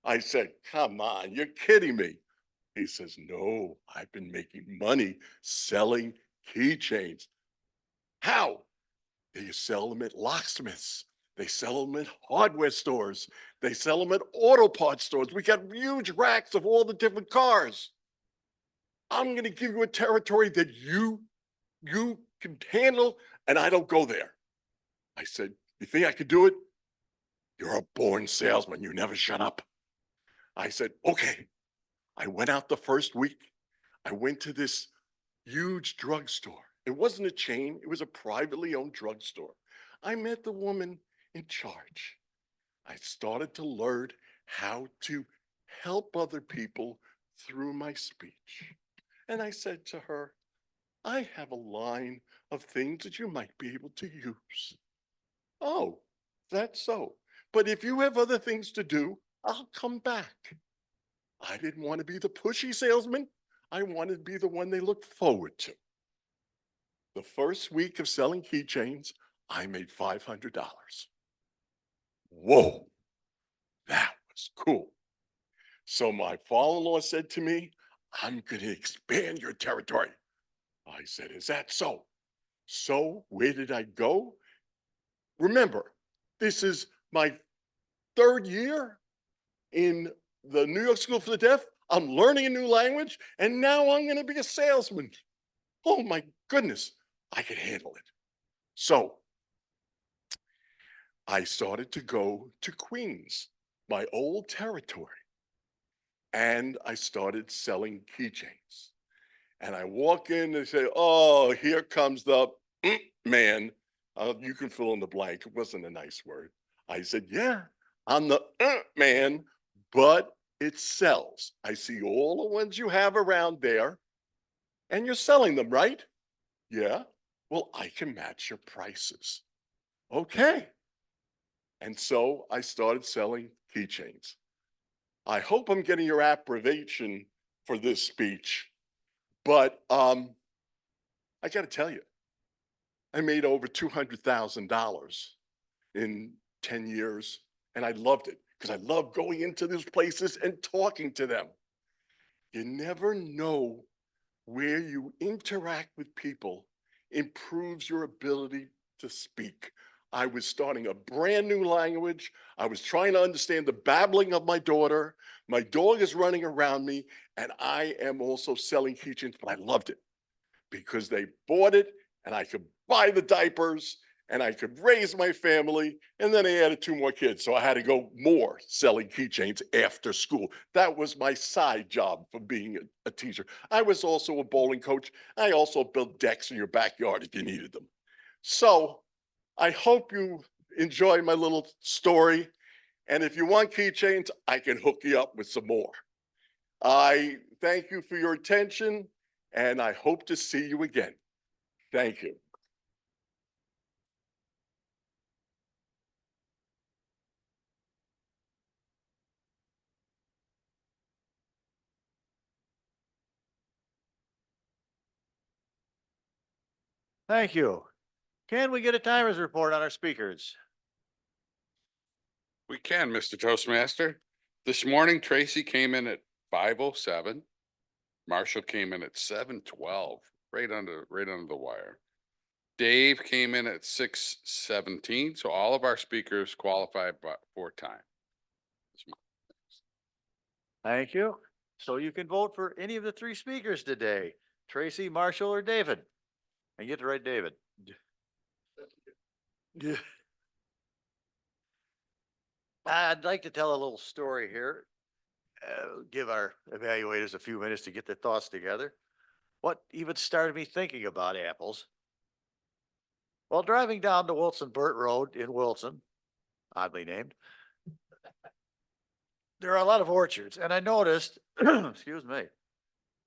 I said, come on, you're kidding me. He says, no, I've been making money selling keychains. How? They sell them at locksmiths. They sell them at hardware stores. They sell them at auto parts stores. We got huge racks of all the different cars. I'm going to give you a territory that you can handle, and I don't go there. I said, you think I could do it? You're a born salesman. You never shut up. I said, okay. I went out the first week. I went to this huge drugstore. It wasn't a chain. It was a privately owned drugstore. I met the woman in charge. I started to learn how to help other people through my speech. And I said to her, I have a line of things that you might be able to use. Oh, that's so. But if you have other things to do, I'll come back. I didn't want to be the pushy salesman. I wanted to be the one they looked forward to. The first week of selling keychains, I made $500. Whoa, that was cool. So my father-in-law said to me, I'm going to expand your territory. I said, is that so? So where did I go? Remember, this is my third year in the New York School for the Deaf. I'm learning a new language, and now I'm going to be a salesman. Oh my goodness, I can handle it. So I started to go to Queens, my old territory, and I started selling keychains. And I walk in and say, oh, here comes the man. You can fill in the blank. It wasn't a nice word. I said, yeah, I'm the man, but it sells. I see all the ones you have around there, and you're selling them, right? Yeah. Well, I can match your prices. Okay. And so I started selling keychains. I hope I'm getting your approbation for this speech, but I got to tell you, I made over $200,000 in 10 years, and I loved it because I love going into those places and talking to them. You never know where you interact with people improves your ability to speak. I was starting a brand new language. I was trying to understand the babbling of my daughter. My dog is running around me, and I am also selling keychains, but I loved it because they bought it and I could buy the diapers and I could raise my family. And then I added 2 more kids. So I had to go more selling keychains after school. That was my side job for being a teacher. I was also a bowling coach. I also built decks in your backyard if you needed them. So I hope you enjoy my little story. And if you want keychains, I can hook you up with some more. I thank you for your attention, and I hope to see you again. Thank you. Thank you. Can we get a timer's report on our speakers? We can, Mr. Toastmaster. This morning, Tracy came in at 5:07. Marshall came in at 7:12, right under the wire. Dave came in at 6:17. So all of our speakers qualified for time. Thank you. So you can vote for any of the 3 speakers today, Tracy, Marshall, or David. And get to write David. I'd like to tell a little story here. Give our evaluators a few minutes to get their thoughts together. What even started me thinking about apples? While driving down the Wilson Burt Road in Wilson, oddly named, there are a lot of orchards, and I noticed, excuse me,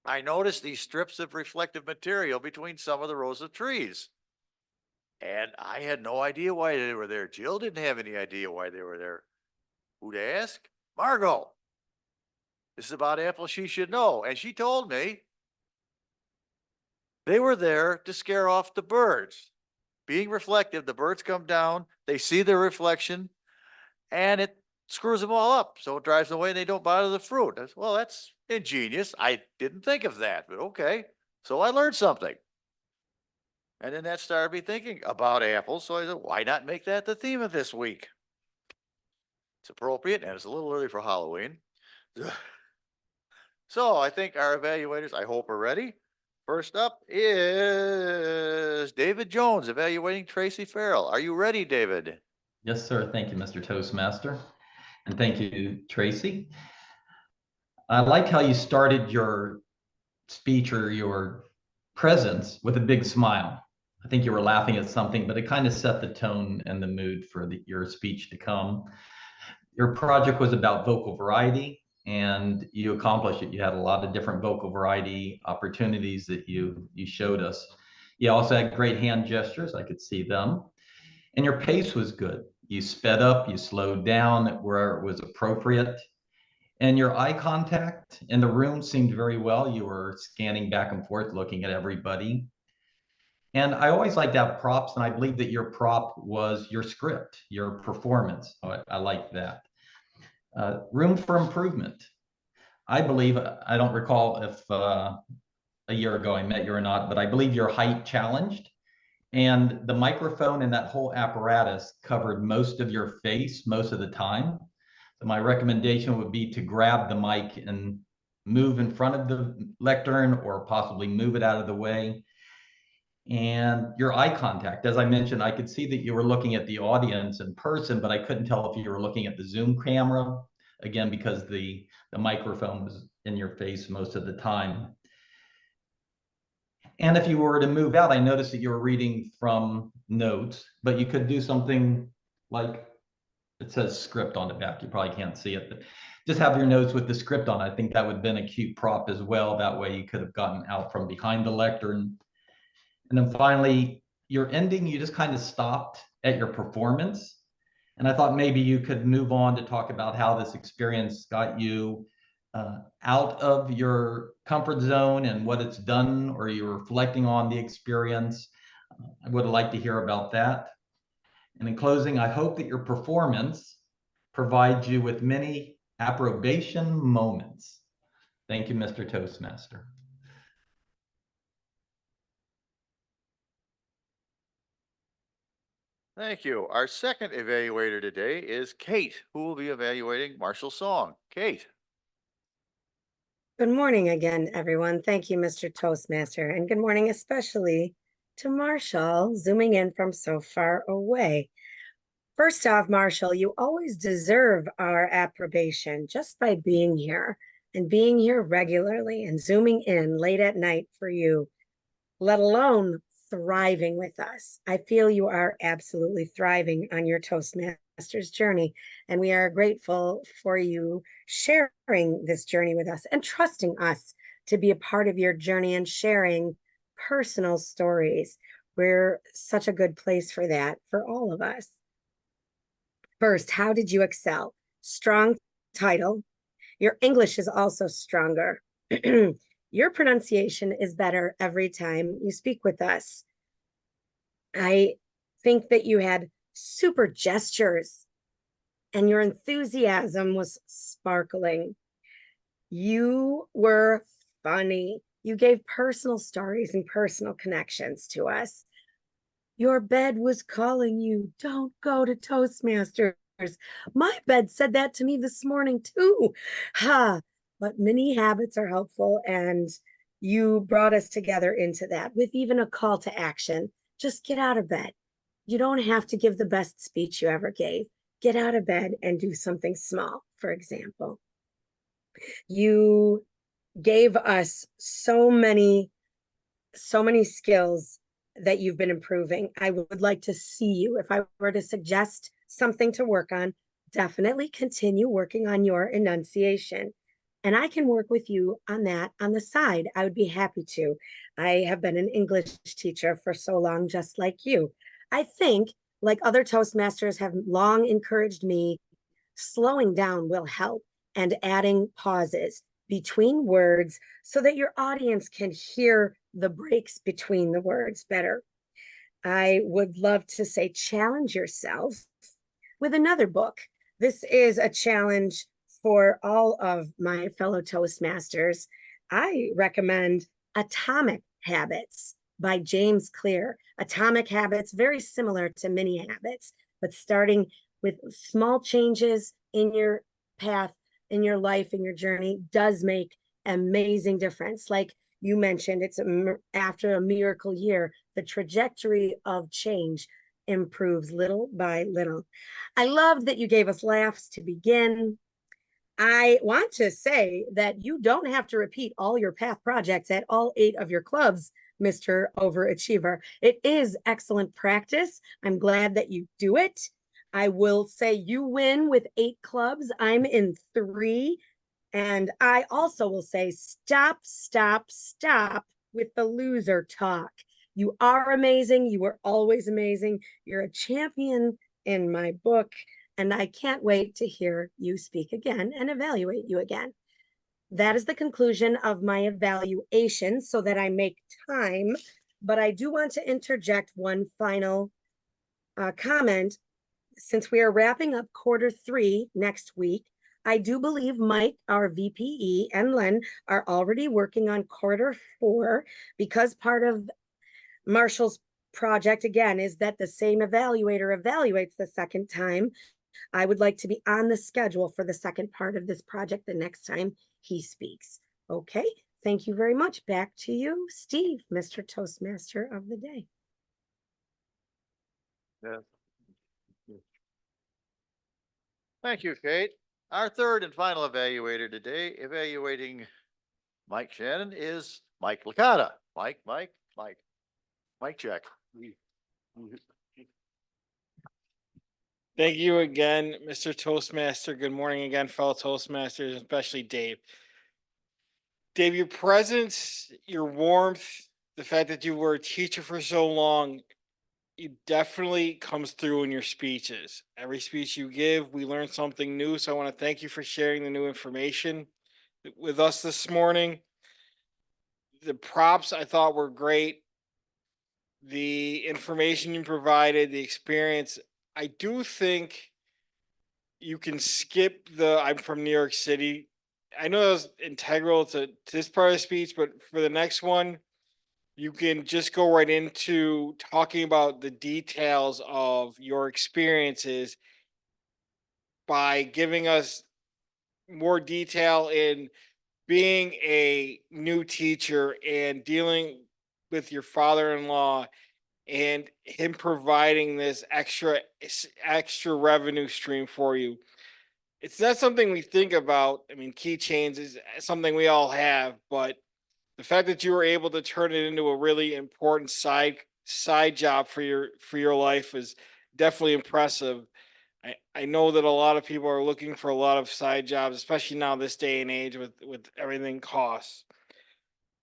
I noticed these strips of reflective material between some of the rows of trees. And I had no idea why they were there. Jill didn't have any idea why they were there. Who'd ask? Margot. This is about apples she should know. And she told me they were there to scare off the birds. Being reflective, the birds come down, they see their reflection, and it screws them all up. So it drives them away and they don't bother the fruit. I said, well, that's ingenious. I didn't think of that, but okay. So I learned something. And then that started me thinking about apples. So I said, why not make that the theme of this week? It's appropriate and it's a little early for Halloween. So I think our evaluators, I hope, are ready. First up is David Jones evaluating Tracy Farrell. Are you ready, David? Yes, sir. Thank you, Mr. Toastmaster. And thank you, Tracy. I like how you started your speech or your presence with a big smile. I think you were laughing at something, but it kind of set the tone and the mood for your speech to come. Your project was about vocal variety, and you accomplished it. You had a lot of different vocal variety opportunities that you showed us. You also had great hand gestures. I could see them. And your pace was good. You sped up, you slowed down where it was appropriate. And your eye contact in the room seemed very well. You were scanning back and forth, looking at everybody. And I always like to have props, and I believe that your prop was your script, your performance. I like that. Room for improvement. I believe, I don't recall if a year ago I met you or not, but I believe you're height challenged. And the microphone and that whole apparatus covered most of your face most of the time. So my recommendation would be to grab the mic and move in front of the lectern or possibly move it out of the way. And your eye contact, as I mentioned, I could see that you were looking at the audience in person, but I couldn't tell if you were looking at the Zoom camera, again, because the microphone was in your face most of the time. And if you were to move out, I noticed that you were reading from notes, but you could do something like, it says script on the back. You probably can't see it, but just have your notes with the script on. I think that would have been a cute prop as well. That way you could have gotten out from behind the lectern. And then finally, your ending, you just kind of stopped at your performance. And I thought maybe you could move on to talk about how this experience got you out of your comfort zone and what it's done, or you're reflecting on the experience, I would like to hear about that. And in closing, I hope that your performance provides you with many approbation moments. Thank you, Mr. Toastmaster. Thank you. Our second evaluator today is Kate, who will be evaluating Marshall's song. Kate. Good morning again, everyone. Thank you, Mr. Toastmaster, and good morning especially to Marshall, zooming in from so far away. First off, Marshall, you always deserve our approbation just by being here and being here regularly and zooming in late at night for you, let alone thriving with us. I feel you are absolutely thriving on your Toastmasters journey, and we are grateful for you sharing this journey with us and trusting us to be a part of your journey and sharing personal stories. We're such a good place for that for all of us. First, how did you excel? Strong title. Your English is also stronger. Your pronunciation is better every time you speak with us. I think that you had super gestures and your enthusiasm was sparkling. You were funny. You gave personal stories and personal connections to us. Your bed was calling you, don't go to Toastmasters. My bed said that to me this morning too. Ha! But many habits are helpful, and you brought us together into that with even a call to action. Just get out of bed. You don't have to give the best speech you ever gave. Get out of bed and do something small, for example. You gave us so many skills that you've been improving. I would like to see you. If I were to suggest something to work on, definitely continue working on your enunciation. And I can work with you on that on the side. I would be happy to. I have been an English teacher for so long, just like you. I think, like other Toastmasters have long encouraged me, slowing down will help and adding pauses between words so that your audience can hear the breaks between the words better. I would love to say challenge yourself with another book. This is a challenge for all of my fellow Toastmasters. I recommend Atomic Habits by James Clear. Atomic Habits, very similar to Mini Habits, but starting with small changes in your path, in your life, in your journey, does make amazing difference. Like you mentioned, it's after a miracle year, the trajectory of change improves little by little. I love that you gave us laughs to begin. I want to say that you don't have to repeat all your path projects at all 8 of your clubs, Mr. Overachiever. It is excellent practice. I'm glad that you do it. I will say you win with 8 clubs. I'm in 3. And I also will say, stop, stop, stop with the loser talk. You are amazing. You were always amazing. You're a champion in my book. And I can't wait to hear you speak again and evaluate you again. That is the conclusion of my evaluation so that I make time. But I do want to interject one final comment. Since we are wrapping up Q3 next week, I do believe Mike, our VPE, and Len are already working on Q4 because part of Marshall's project, again, is that the same evaluator evaluates the second time. I would like to be on the schedule for the second part of this project the next time he speaks. Okay, thank you very much. Back to you, Steve, Mr. Toastmaster of the day. Yeah. Thank you, Kate. Our third and final evaluator today, evaluating Mike Shannon, is Mike Licata. Mike check. Thank you again, Mr. Toastmaster. Good morning again, fellow Toastmasters, especially Dave. Dave, your presence, your warmth, the fact that you were a teacher for so long, it definitely comes through in your speeches. Every speech you give, we learn something new. So I want to thank you for sharing the new information. with us this morning. The props I thought were great. The information you provided, the experience. I do think you can skip the I'm from New York City. I know that was integral to this part of the speech, but for the next one, you can just go right into talking about the details of your experiences by giving us more detail in being a new teacher and dealing with your father-in-law and him providing this extra revenue stream for you. It's not something we think about. I mean, keychains is something we all have, but the fact that you were able to turn it into a really important side job for your life is definitely impressive. I know that a lot of people are looking for a lot of side jobs, especially now this day and age with everything costs.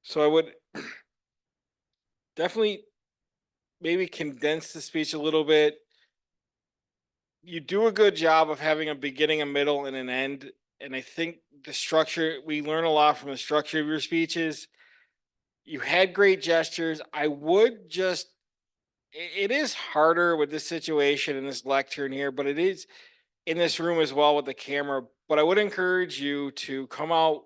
So I would definitely maybe condense the speech a little bit. You do a good job of having a beginning, a middle, and an end. And I think the structure, we learn a lot from the structure of your speeches. You had great gestures. I would just, it is harder with this situation and this lectern here, but it is in this room as well with the camera. But I would encourage you to come out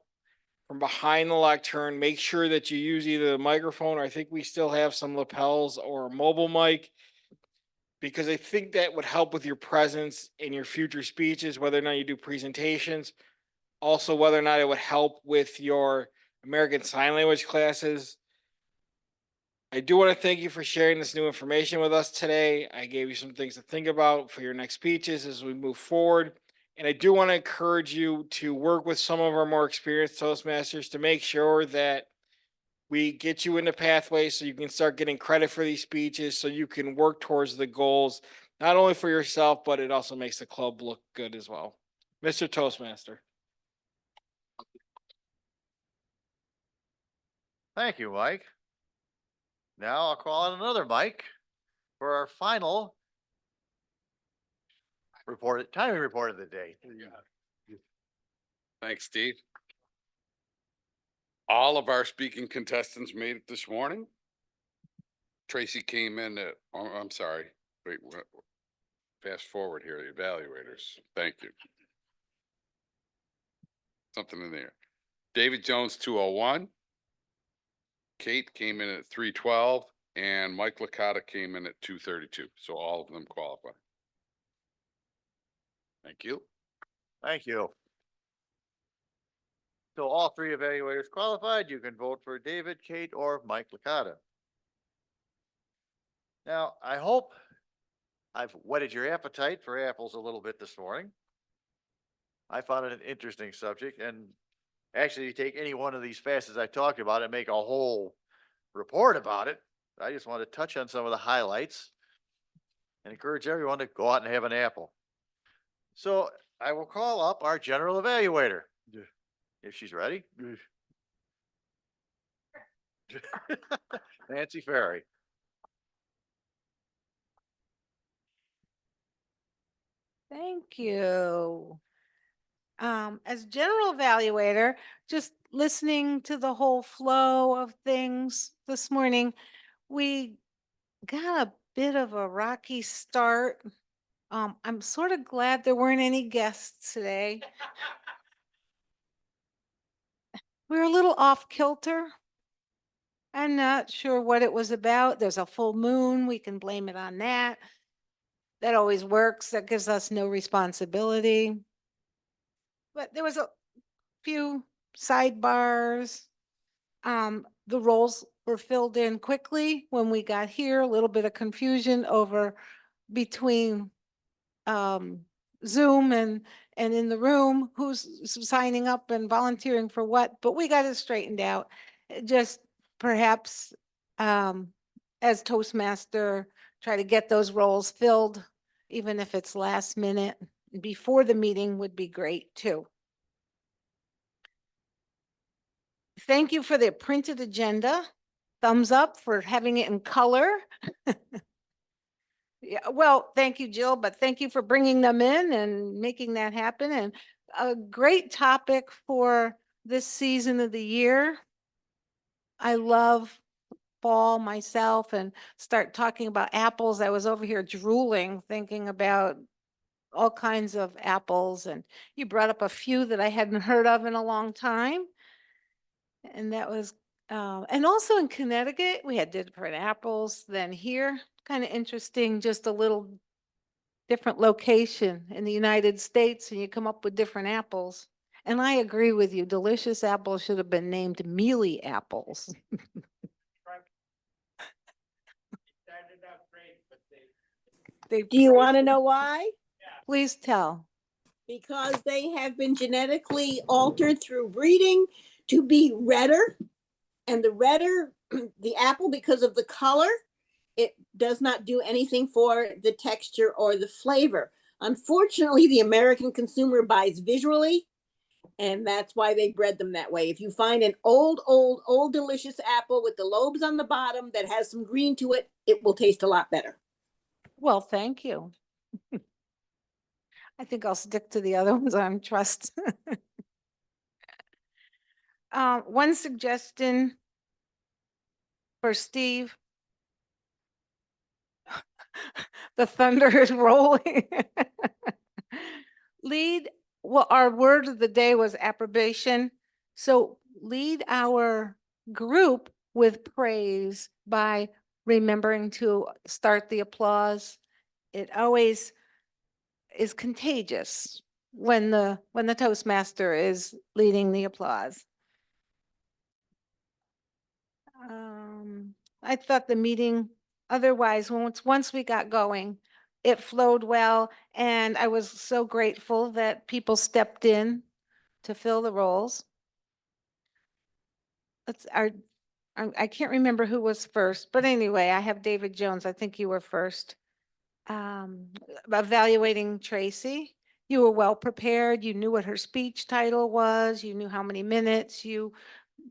from behind the lectern, make sure that you use either the microphone, or I think we still have some lapels or a mobile mic, because I think that would help with your presence in your future speeches, whether or not you do presentations. Also, whether or not it would help with your American Sign Language classes. I do want to thank you for sharing this new information with us today. I gave you some things to think about for your next speeches as we move forward. And I do want to encourage you to work with some of our more experienced Toastmasters to make sure that we get you into pathways so you can start getting credit for these speeches, so you can work towards the goals, not only for yourself, but it also makes the club look good as well. Mr. Toastmaster. Thank you, Mike. Now I'll call on another Mike for our final timing report of the day. Thanks, Steve. All of our speaking contestants made it this morning. Tracy came in at, oh, I'm sorry, wait, fast forward here, the evaluators. Thank you. Something in there. David Jones, 201. Kate came in at 312, and Mike Licata came in at 232. So all of them qualify. Thank you. Thank you. So all three evaluators qualified. You can vote for David, Kate, or Mike Licata. Now, I hope I've whetted your appetite for apples a little bit this morning. I found it an interesting subject, and actually, you take any one of these facets I talked about and make a whole report about it. I just want to touch on some of the highlights and encourage everyone to go out and have an apple. So I will call up our general evaluator, if she's ready. Nancy Ferry. Thank you. As general evaluator, just listening to the whole flow of things this morning, we got a bit of a rocky start. I'm sort of glad there weren't any guests today. We're a little off kilter. I'm not sure what it was about. There's a full moon. We can blame it on that. That always works. That gives us no responsibility. But there was a few sidebars. The roles were filled in quickly when we got here. A little bit of confusion over between Zoom and in the room, who's signing up and volunteering for what, but we got it straightened out. Just perhaps as Toastmaster, try to get those roles filled, even if it's last minute before the meeting would be great too. Thank you for the printed agenda. Thumbs up for having it in color. Yeah, well, thank you, Jill, but thank you for bringing them in and making that happen. And a great topic for this season of the year. I love fall myself and start talking about apples. I was over here drooling, thinking about all kinds of apples, and you brought up a few that I hadn't heard of in a long time. And that was, and also in Connecticut, we had different apples than here. Kind of interesting, just a little different location in the United States, and you come up with different apples. And I agree with you, delicious apples should have been named mealy apples. Do you want to know why? Please tell. Because they have been genetically altered through breeding to be redder. And the redder the apple, because of the color, it does not do anything for the texture or the flavor. Unfortunately, the American consumer buys visually, and that's why they bred them that way. If you find an old delicious apple with the lobes on the bottom that has some green to it, it will taste a lot better. Well, thank you. I think I'll stick to the other ones on trust. One suggestion for Steve. The thunder is rolling. Lead, well, our word of the day was approbation. So lead our group with praise by remembering to start the applause. It always is contagious when the Toastmaster is leading the applause. I thought the meeting, otherwise, once we got going, it flowed well, and I was so grateful that people stepped in to fill the roles. I can't remember who was first, but anyway, I have David Jones. I think you were first. Evaluating Tracy. You were well prepared. You knew what her speech title was. You knew how many minutes. You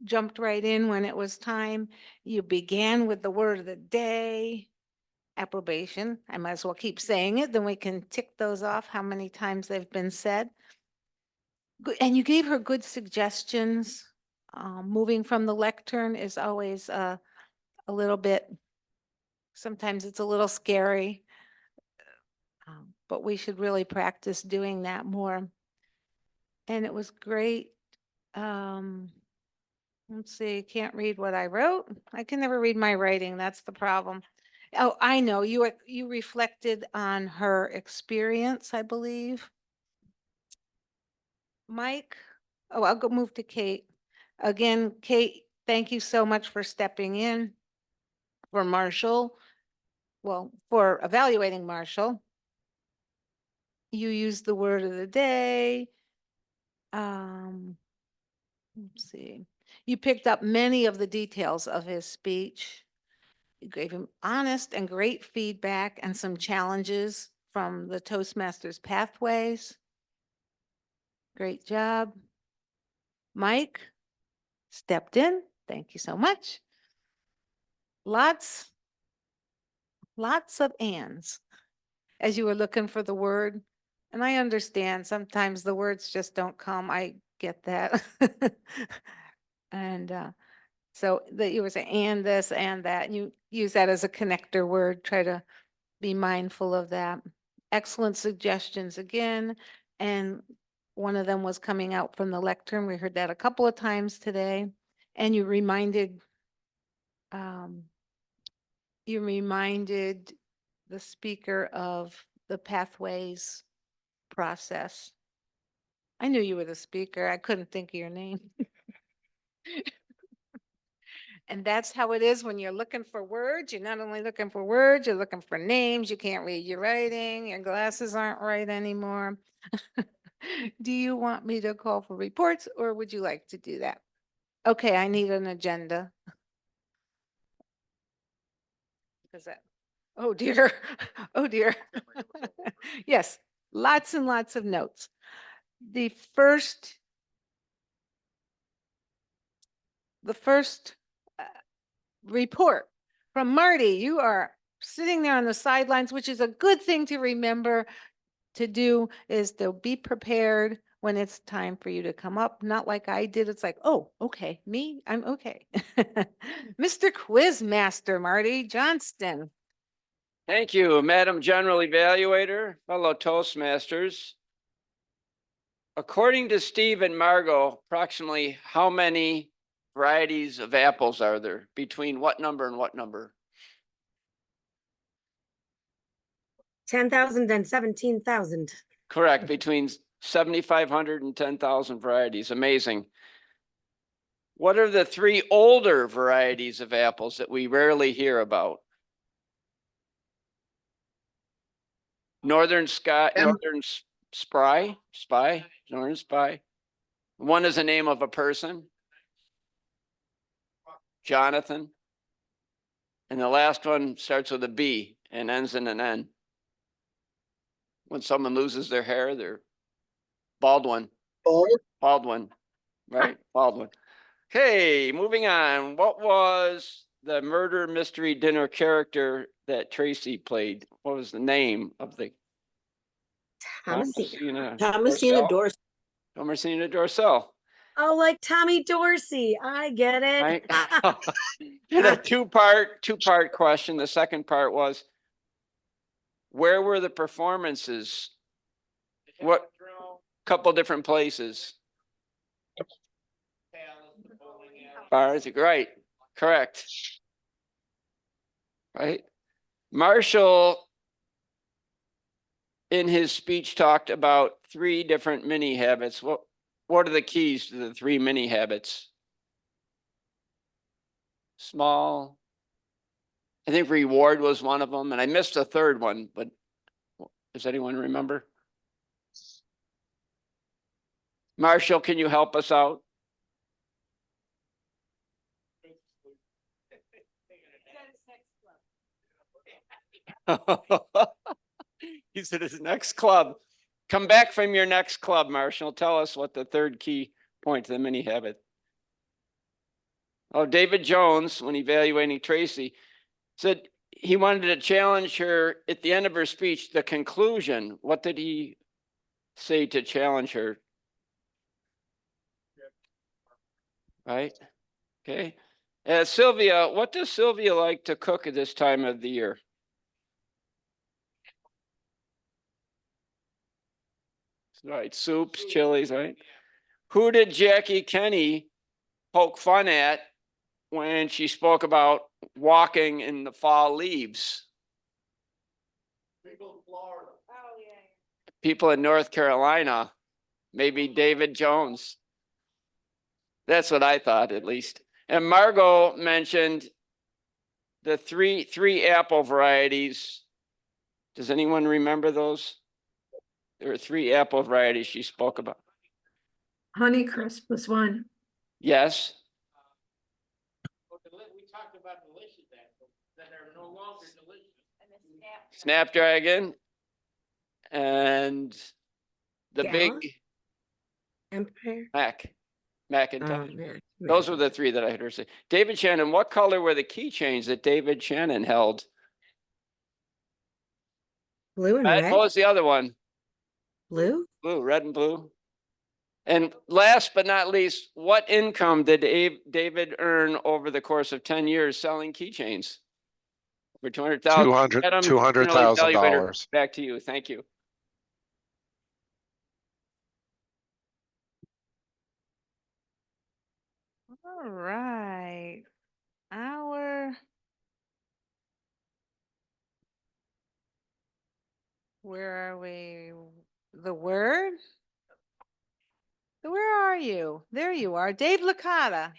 jumped right in when it was time. You began with the word of the day, approbation. I might as well keep saying it, then we can tick those off how many times they've been said. And you gave her good suggestions. Moving from the lectern is always a little bit, sometimes it's a little scary, but we should really practice doing that more. And it was great. Let's see, can't read what I wrote. I can never read my writing. That's the problem. Oh, I know, you reflected on her experience, I believe. Mike, oh, I'll go move to Kate. Again, Kate, thank you so much for stepping in for Marshall. Well, for evaluating Marshall. You used the word of the day. Let's see. You picked up many of the details of his speech. You gave him honest and great feedback and some challenges from the Toastmasters pathways. Great job. Mike stepped in. Thank you so much. Lots of ands as you were looking for the word. And I understand sometimes the words just don't come. I get that. And so that you were saying and this and that, and you use that as a connector word. Try to be mindful of that. Excellent suggestions again. And one of them was coming out from the lectern. We heard that a couple of times today. And you reminded the speaker of the pathways process. I knew you were the speaker. I couldn't think of your name. And that's how it is when you're looking for words. You're not only looking for words, you're looking for names. You can't read your writing. Your glasses aren't right anymore. Do you want me to call for reports or would you like to do that? Okay, I need an agenda. Is that, oh dear, oh dear. Yes, lots and lots of notes. The first report from Marty. You are sitting there on the sidelines, which is a good thing to remember to do, is to be prepared when it's time for you to come up, not like I did. It's like, oh, okay, me, I'm okay. Mr. Quizmaster Marty Johnston. Thank you, Madam General Evaluator, fellow Toastmasters. According to Steve and Margot, approximately how many varieties of apples are there? Between what number and what number? 10,000 and 17,000. Correct, between 7,500 and 10,000 varieties. Amazing. What are the three older varieties of apples that we rarely hear about? Northern Spy, Northern Spy. One is the name of a person, Jonathan. And the last one starts with a B and ends in an N. When someone loses their hair, they're Baldwin. Baldwin, right? Baldwin. Okay, moving on. What was the murder mystery dinner character that Tracy played? What was the name of the Thomasina. Thomasina Dorsey. Thomasina Dorsey. Oh, like Tommy Dorsey. I get it. Right? And a two-part question. The second part was, where were the performances? What couple different places? Bars, right, correct. Right. Marshall, in his speech, talked about 3 different mini habits. What are the keys to the 3 mini habits? Small. I think reward was one of them, and I missed a third one, but does anyone remember? Marshall, can you help us out? He's at his next club. Come back from your next club, Marshall. Tell us what the third key point to the mini habit. Oh, David Jones, when evaluating Tracy, said he wanted to challenge her at the end of her speech, the conclusion. What did he say to challenge her? Right? Okay. Sylvia, what does Sylvia like to cook at this time of the year? Right, soups, chilies, right? Who did Jackie Kenney poke fun at when she spoke about walking in the fall leaves? People in Florida. People in North Carolina, maybe David Jones. That's what I thought, at least. And Margot mentioned the three apple varieties. Does anyone remember those? There were 3 apple varieties she spoke about. Honeycrisp was one. Yes. We talked about delicious apples that are no longer delicious. Snapdragon and the Gala? big Empire. Macintosh. Mac. Those were the 3 that I heard her say. David Shannon, what color were the keychains that David Shannon held? Blue and What red. was the other one? Blue. Blue, red and blue. And last but not least, what income did David earn over the course of 10 years selling keychains? For 200,000. $200,000. Back to you. Thank you. All right. Where are we? The word? Where are you? There you are. Dave Licata.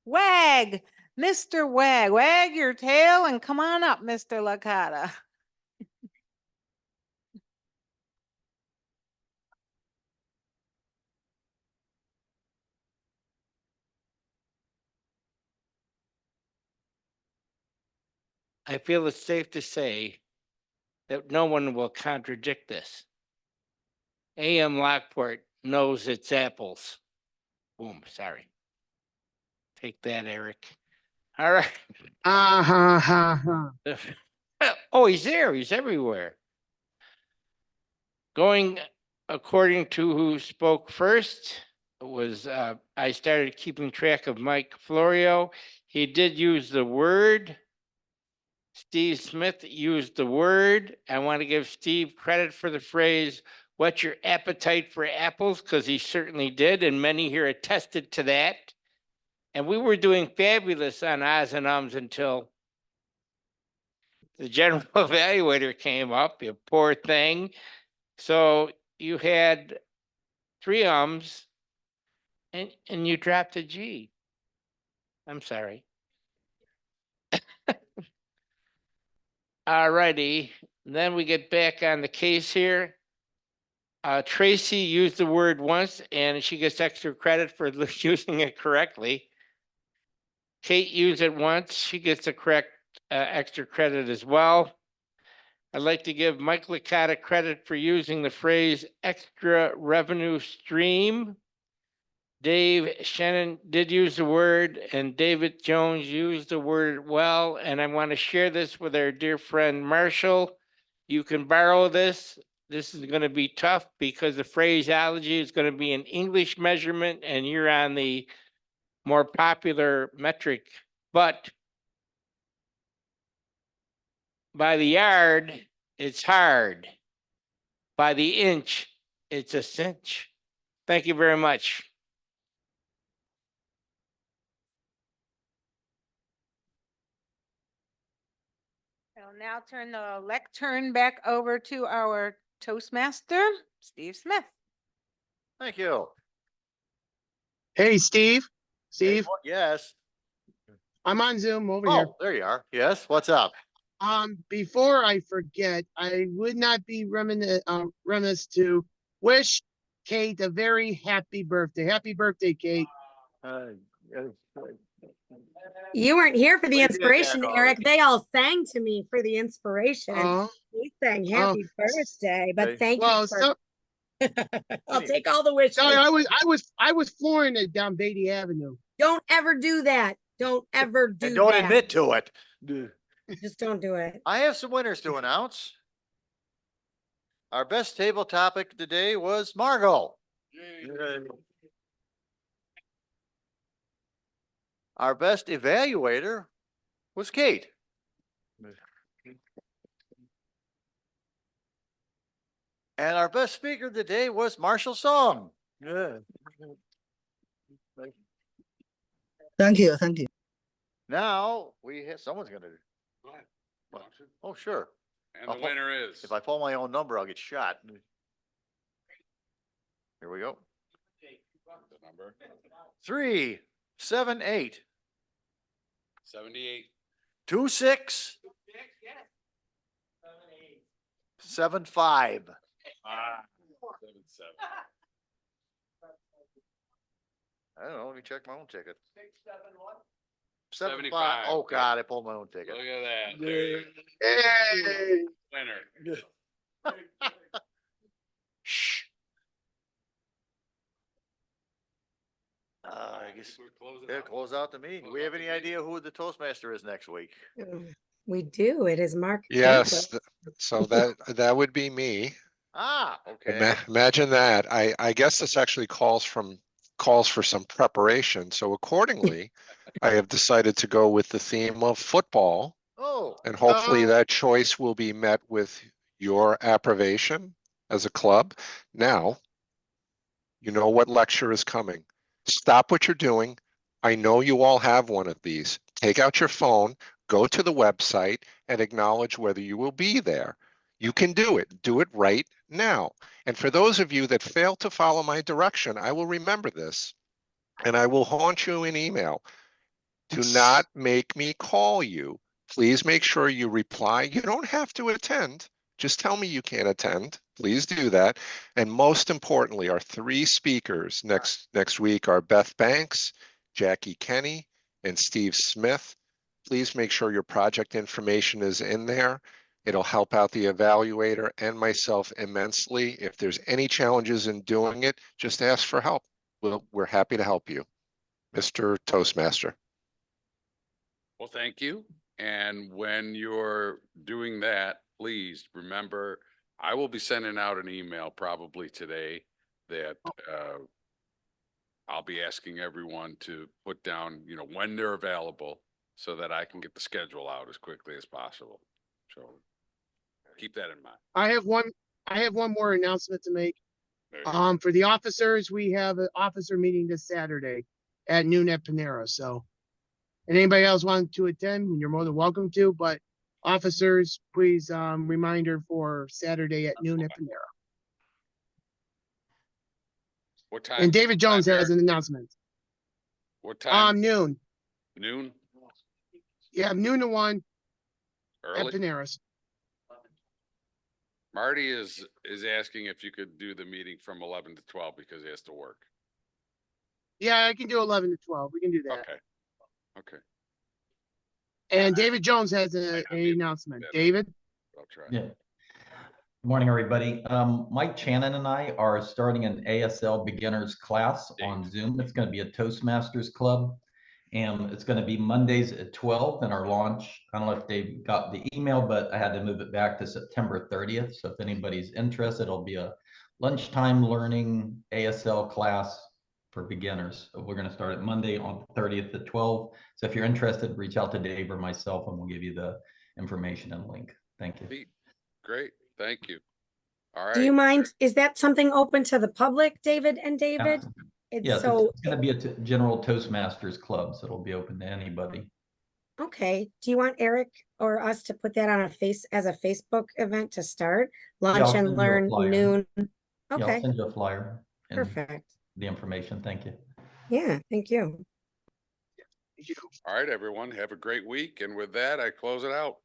Wag. Mr. Wag. Wag your tail and come on up, Mr. Licata. I feel it's safe to say that no one will contradict this. AM Lockport knows its apples. Boom, sorry. Take that, Eric. All right. Oh, he's there. He's everywhere. Going according to who spoke first, was, I started keeping track of Mike Florio. He did use the word. Steve Smith used the word. I want to give Steve credit for the phrase, "What's your appetite for apples?" Because he certainly did, and many here attested to that. And we were doing fabulous on Oz and Ums until the general evaluator came up, you poor thing. So you had 3 ums and you dropped a G. I'm sorry. All righty, then we get back on the case here. Tracy used the word once and she gets extra credit for using it correctly. Kate used it once, she gets the correct extra credit as well. I'd like to give Mike Licata credit for using the phrase extra revenue stream. Dave Shannon did use the word, and David Jones used the word well, and I want to share this with our dear friend Marshall. You can borrow this. This is going to be tough because the phraseology is going to be an English measurement, and you're on the more popular metric. But by the yard, it's hard. By the inch, it's a cinch. Thank you very much. I'll now turn the lectern back over to our Toastmaster, Steve Smith. Thank you. Hey, Steve. Hey, Steve, yes. I'm on Zoom over here. Oh, there you are. Yes, what's up? Before I forget, I would not be remiss to wish Kate a very happy birthday. Happy birthday, Kate. You weren't here for the We did that inspiration, Eric. already. They all sang to me for the inspiration. Oh, We sang oh. happy birthday, but Okay. thank Well, you for so, I'll take all the wishes. sorry, I was flooring it down Beatty Avenue. Don't ever do that. Don't ever do And don't that. admit to it. Just don't do it. I have some winners to announce. Our best table topic today was Margot. Our best evaluator was Kate. And our best speaker today was Marshall Song. Thank you, thank you. Now we have someone's gonna do. Go ahead. What? Oh, sure. And I'll the pull- winner is. If I pull my own number, I'll get shot. Here we go. The number 378 78. 26 75. 77. I don't know. Let me check my own ticket. 75. Oh God, I pulled my own ticket. Look at that. There you go. Hey. Winner. Shh. I guess We're closing yeah, out. close out the meeting. Do we have any idea who the Toastmaster is next week? We do. It is Mark. Yes, Campbell. so that would be me. Ah, okay. Imagine that. I guess this actually calls for some preparation. So accordingly, I have decided to go with the theme of football, Oh, and hopefully that choice will be met with your approbation as a club. Now, you know what lecture is coming. Stop what you're doing. I know you all have one of these. Take out your phone, go to the website, and acknowledge whether you will be there. You can do it. Do it right now. And for those of you that fail to follow my direction, I will remember this, and I will haunt you in email. Do not make me call you. Please make sure you reply. You don't have to attend. Just tell me you can't attend. Please do that. And most importantly, our 3 speakers next week are Beth Banks, Jackie Kenny, and Steve Smith. Please make sure your project information is in there. It'll help out the evaluator and myself immensely. If there's any challenges in doing it, just ask for help. We're happy to help you. Mr. Toastmaster. Well, thank you. And when you're doing that, please remember I will be sending out an email probably today that, I'll be asking everyone to put down, you know, when they're available so that I can get the schedule out as quickly as possible. So keep that in mind. I have one more announcement to make. There you go. For the officers, we have an officer meeting this Saturday at noon at Panera. So, and anybody else want to attend, you're more than welcome to, but officers, please, reminder for Saturday at noon at Panera. What time? And David Jones time, has Eric? an announcement. What time? Noon. Noon? Yeah, noon to 1 at Early? Panera's. Marty is asking if you could do the meeting from 11 to 12 because he has to work. Yeah, I can do 11 to 12. We can do that. Okay. Okay. And David Jones has an announcement. David? I'll try. Yeah. Good morning, everybody. Mike Channon and I are starting an ASL beginners class on Zoom. It's going to be a Toastmasters club, and it's going to be Mondays at 12 in our launch. I don't know if they got the email, but I had to move it back to September 30th. So if anybody's interested, it'll be a lunchtime learning ASL class for beginners. So we're going to start at Monday on the 30th at 12. So if you're interested, reach out to Dave or myself, and we'll give you the information and link. Thank you. Pete, great. Thank you. All right. Do you mind, is that something open to the public, David and David? Yes, So, it's going to be a general Toastmasters club, so it'll be open to anybody. okay, do you want Eric or us to put that on as a Facebook event to start? Yeah, I'll Lunch send you and a learn flyer. noon? Yeah, I'll Okay, send you a flyer and perfect. the information. Thank you. Yeah, thank you. All right, everyone. Have a great week. And with that, I close it out.